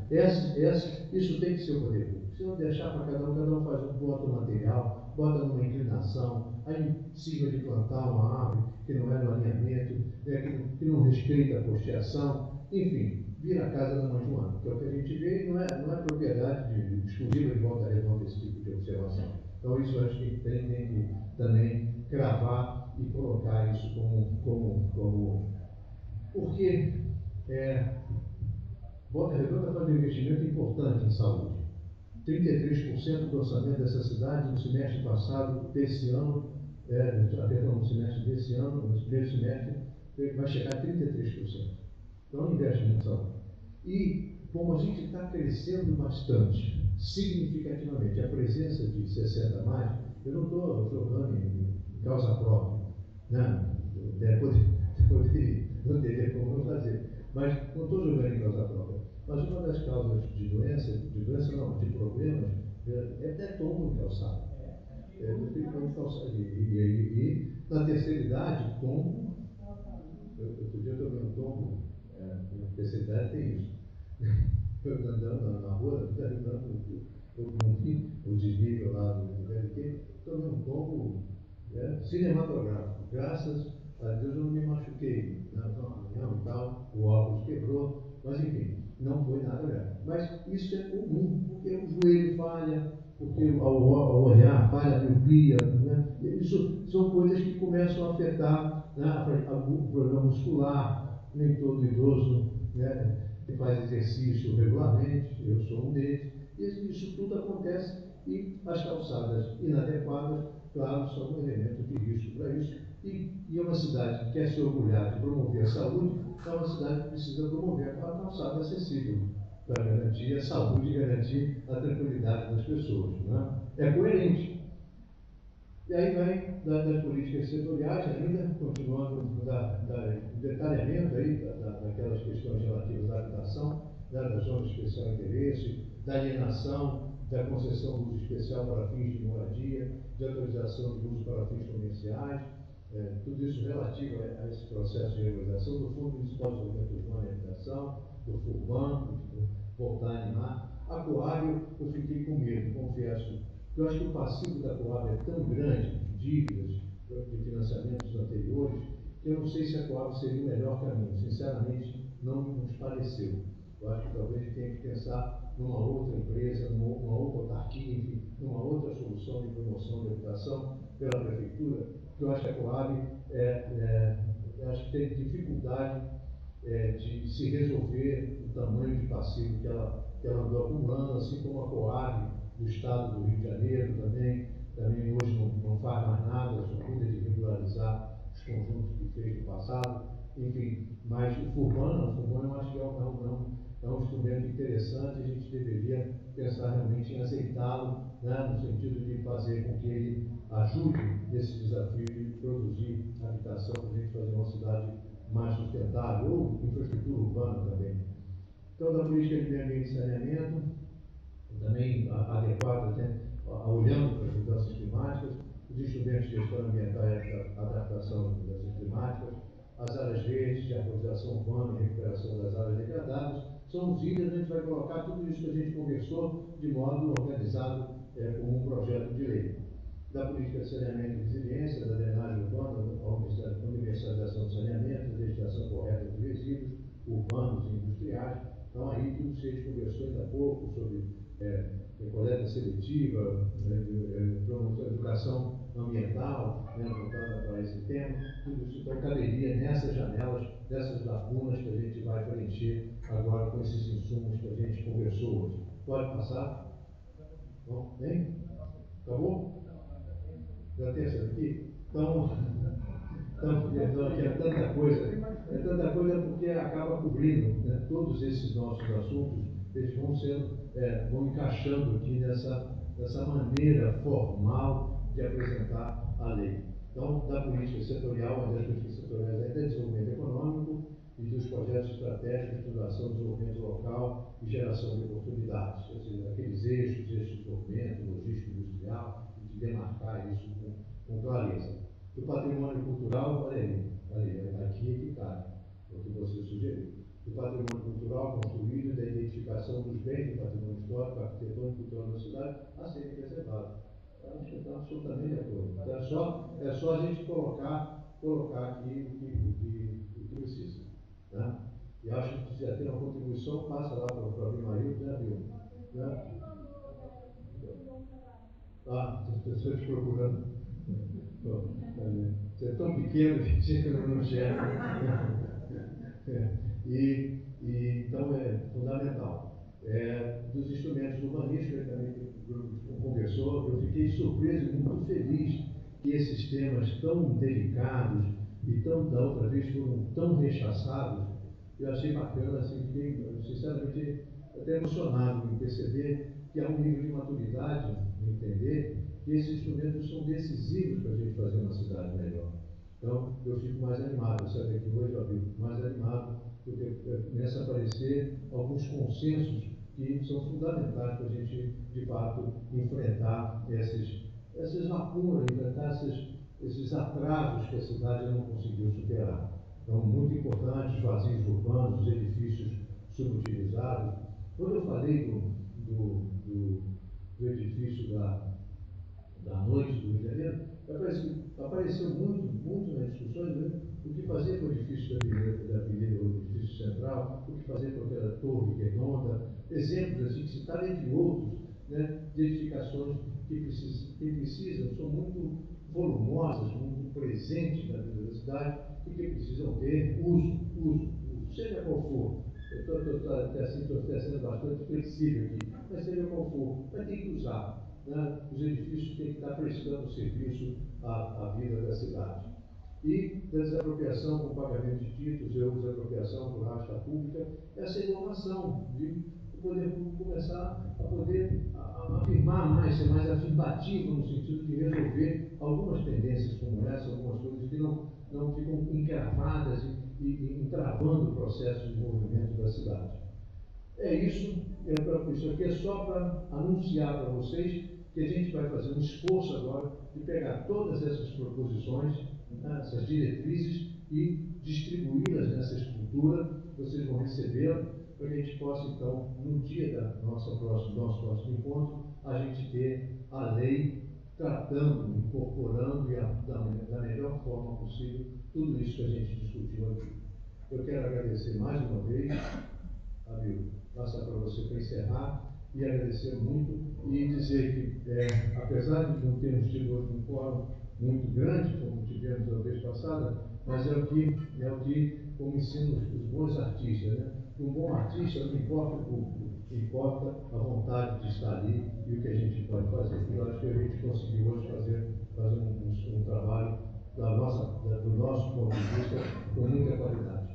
isso tem que ser o poder público. Se não deixar para cada um faz bota o material, bota numa inclinação, aí siga de plantar uma árvore que não é no alinhamento, que não respeita a posteação, enfim, vira a casa da mãe Joana, que é o que a gente vê e não é propriedade exclusiva de Volta Redonda esse tipo de observação. Então isso eu acho que tem que também cravar e colocar isso como porque Volta Redonda faz um investimento importante em saúde. 33% do orçamento dessa cidade no semestre passado, desse ano, no semestre desse ano, no primeiro semestre, vai chegar a 33%. Então, investimento em saúde. E, como a gente está crescendo bastante, significativamente, a presença de 60 a mais, eu não estou jogando em causa própria, né? Não teria como não fazer, mas não estou jogando em causa própria. Mas uma das causas de problemas, é até tombo em calçado. E na terceira idade, tombo. Outro dia eu tomei um tombo, na terceira idade tem isso. Eu andando na rua, o desnível lá do VLT, tomei um tombo cinematográfico. Graças a Deus eu não me machuquei. Não, tal, o óculos quebrou, mas enfim. Não foi nada grave. Mas isso é comum, porque o joelho falha, porque ao olhar falha a miopia, Isso são coisas que começam a afetar o problema muscular, nem todo idoso, né, faz exercício regularmente, eu sou um deles, e isso tudo acontece, e as calçadas inadequadas, claro, são um elemento de risco para isso, e uma cidade que quer se orgulhar de promover a saúde, é uma cidade que precisa promover a calçada acessível, para garantir a saúde e garantir a tranquilidade das pessoas. Né? É coerente. E aí vem das políticas setoriais, ainda continuando o detalhamento aí daquelas questões relativas à habitação, da zona de especial interesse, da alienação, da concessão de uso especial para fins de moradia, de autorização de uso para fins comerciais, tudo isso relativo a esse processo de regularização do Fundo Municipal de Desenvolvimento Urbano e Habitação, do FURBAN, voltar a animar. A Coab, eu fiquei com medo, confesso. Eu acho que o passivo da Coab é tão grande, de dívidas, de financiamentos anteriores, que eu não sei se a Coab seria o melhor caminho. Sinceramente, não nos pareceu. Eu acho que talvez a gente tenha que pensar numa outra empresa, numa outra autarquia, enfim, numa outra solução de promoção de habitação pela prefeitura, porque eu acho que a Coab acho que tem dificuldade de se resolver o tamanho de passivo que ela andou acumulando, assim como a Coab do Estado do Rio de Janeiro também hoje não faz mais nada, só cuida de regularizar os conjuntos que fez no passado, enfim, mas o FURBAN eu acho que é um instrumento interessante, a gente deveria pensar realmente em aceitá-lo, né, no sentido de fazer com que ele ajude nesse desafio de produzir habitação para a gente fazer uma cidade mais sustentável, ou infraestrutura urbana também. Então, da política de meio ambiente e saneamento, também adequada, né, olhando para as mudanças climáticas, os instrumentos de gestão ambiental e adaptação às mudanças climáticas, as áreas verdes de arborização urbana e recuperação das áreas degradadas, são os itens, a gente vai colocar tudo isso que a gente conversou de modo organizado como um projeto de lei. Da política de saneamento e resiliência, da drenagem urbana, a universalização do saneamento, a destinação correta de resíduos urbanos e industriais. Então, aí tudo que a gente conversou ainda há pouco sobre coleta seletiva, promoção de educação ambiental, voltada para esse tema, tudo isso então caberia nessas janelas, dessas lacunas que a gente vai preencher agora com esses insumos que a gente conversou hoje. Pode passar? Bom, bem? Acabou? Já tem essa aqui? Então aqui é tanta coisa porque acaba cobrindo, né, todos esses nossos assuntos, eles vão encaixando aqui nessa maneira formal de apresentar a lei. Então, da política setorial, uma das políticas setoriais é de desenvolvimento econômico e dos projetos estratégicos de estruturação, desenvolvimento local e geração de oportunidades, ou seja, aqueles eixos de desenvolvimento, logístico industrial, e de demarcar isso com clareza. Do patrimônio cultural, olha aí, aqui é que cai, o que você sugeriu. Do patrimônio cultural construído e da identificação dos bens do patrimônio histórico, arquitetônico e cultural da cidade a serem preservados. Acho que está absolutamente de acordo. Então, é só a gente colocar aqui o que precisa. Né? E acho que se já tem uma contribuição, passa lá para o Abimaildo, né, Bill? Né? Estou te procurando. Você é tão pequeno que eu não enxergo. Então é fundamental. Dos instrumentos urbanísticos, também conversou, eu fiquei surpreso e muito feliz que esses temas tão delicados e da outra vez foram tão rechaçados. Eu achei bacana, assim, fiquei sinceramente até emocionado em perceber que há um nível de maturidade em entender que esses instrumentos são decisivos para a gente fazer uma cidade melhor. Então, eu fico mais animado, sabe, que hoje eu fico mais animado, porque começa a aparecer alguns consensos que são fundamentais para a gente, de fato, enfrentar essas lacunas, enfrentar esses atrasos que a cidade não conseguiu superar. Então, muito importante, os vazios urbanos, os edifícios subutilizados. Quando eu falei do edifício da noite do Rio de Janeiro, apareceu muito nas discussões, né, o que fazer com o edifício da Avenida, o edifício central, o que fazer com aquela torre redonda, exemplos assim, que citaram entre outros, né, de edificações que precisam, são muito volumosas, muito presentes na vida da cidade e que precisam ter uso seja qual for. Eu estou sendo bastante flexível aqui, mas seja qual for, vai ter que usar. Né? Os edifícios têm que estar prestando serviço à vida da cidade. E da desapropriação com pagamento de títulos ou desapropriação por rasta pública, essa inovação de o poder público começar a poder afirmar mais, ser mais afirmativo no sentido de resolver algumas tendências como essa, algumas coisas que não ficam encravadas e entravando o processo de desenvolvimento da cidade. É isso, isso aqui é só para anunciar para vocês que a gente vai fazer um esforço agora de pegar todas essas proposições, né, essas diretrizes e distribuí-las nessa estrutura, vocês vão receber, para que a gente possa, então, no dia do nosso próximo encontro, a gente ter a lei tratando, incorporando e da melhor forma possível tudo isso que a gente discutiu aqui. Eu quero agradecer mais uma vez, Abel, passar para você para encerrar, e agradecer muito e dizer que, apesar de não termos tido hoje um fórum muito grande, como tivemos a vez passada, mas é o que como ensinam os bons artistas, né? Um bom artista não importa o público, importa a vontade de estar ali e o que a gente pode fazer. E eu acho que a gente conseguiu hoje fazer um trabalho do nosso ponto de vista com muita qualidade.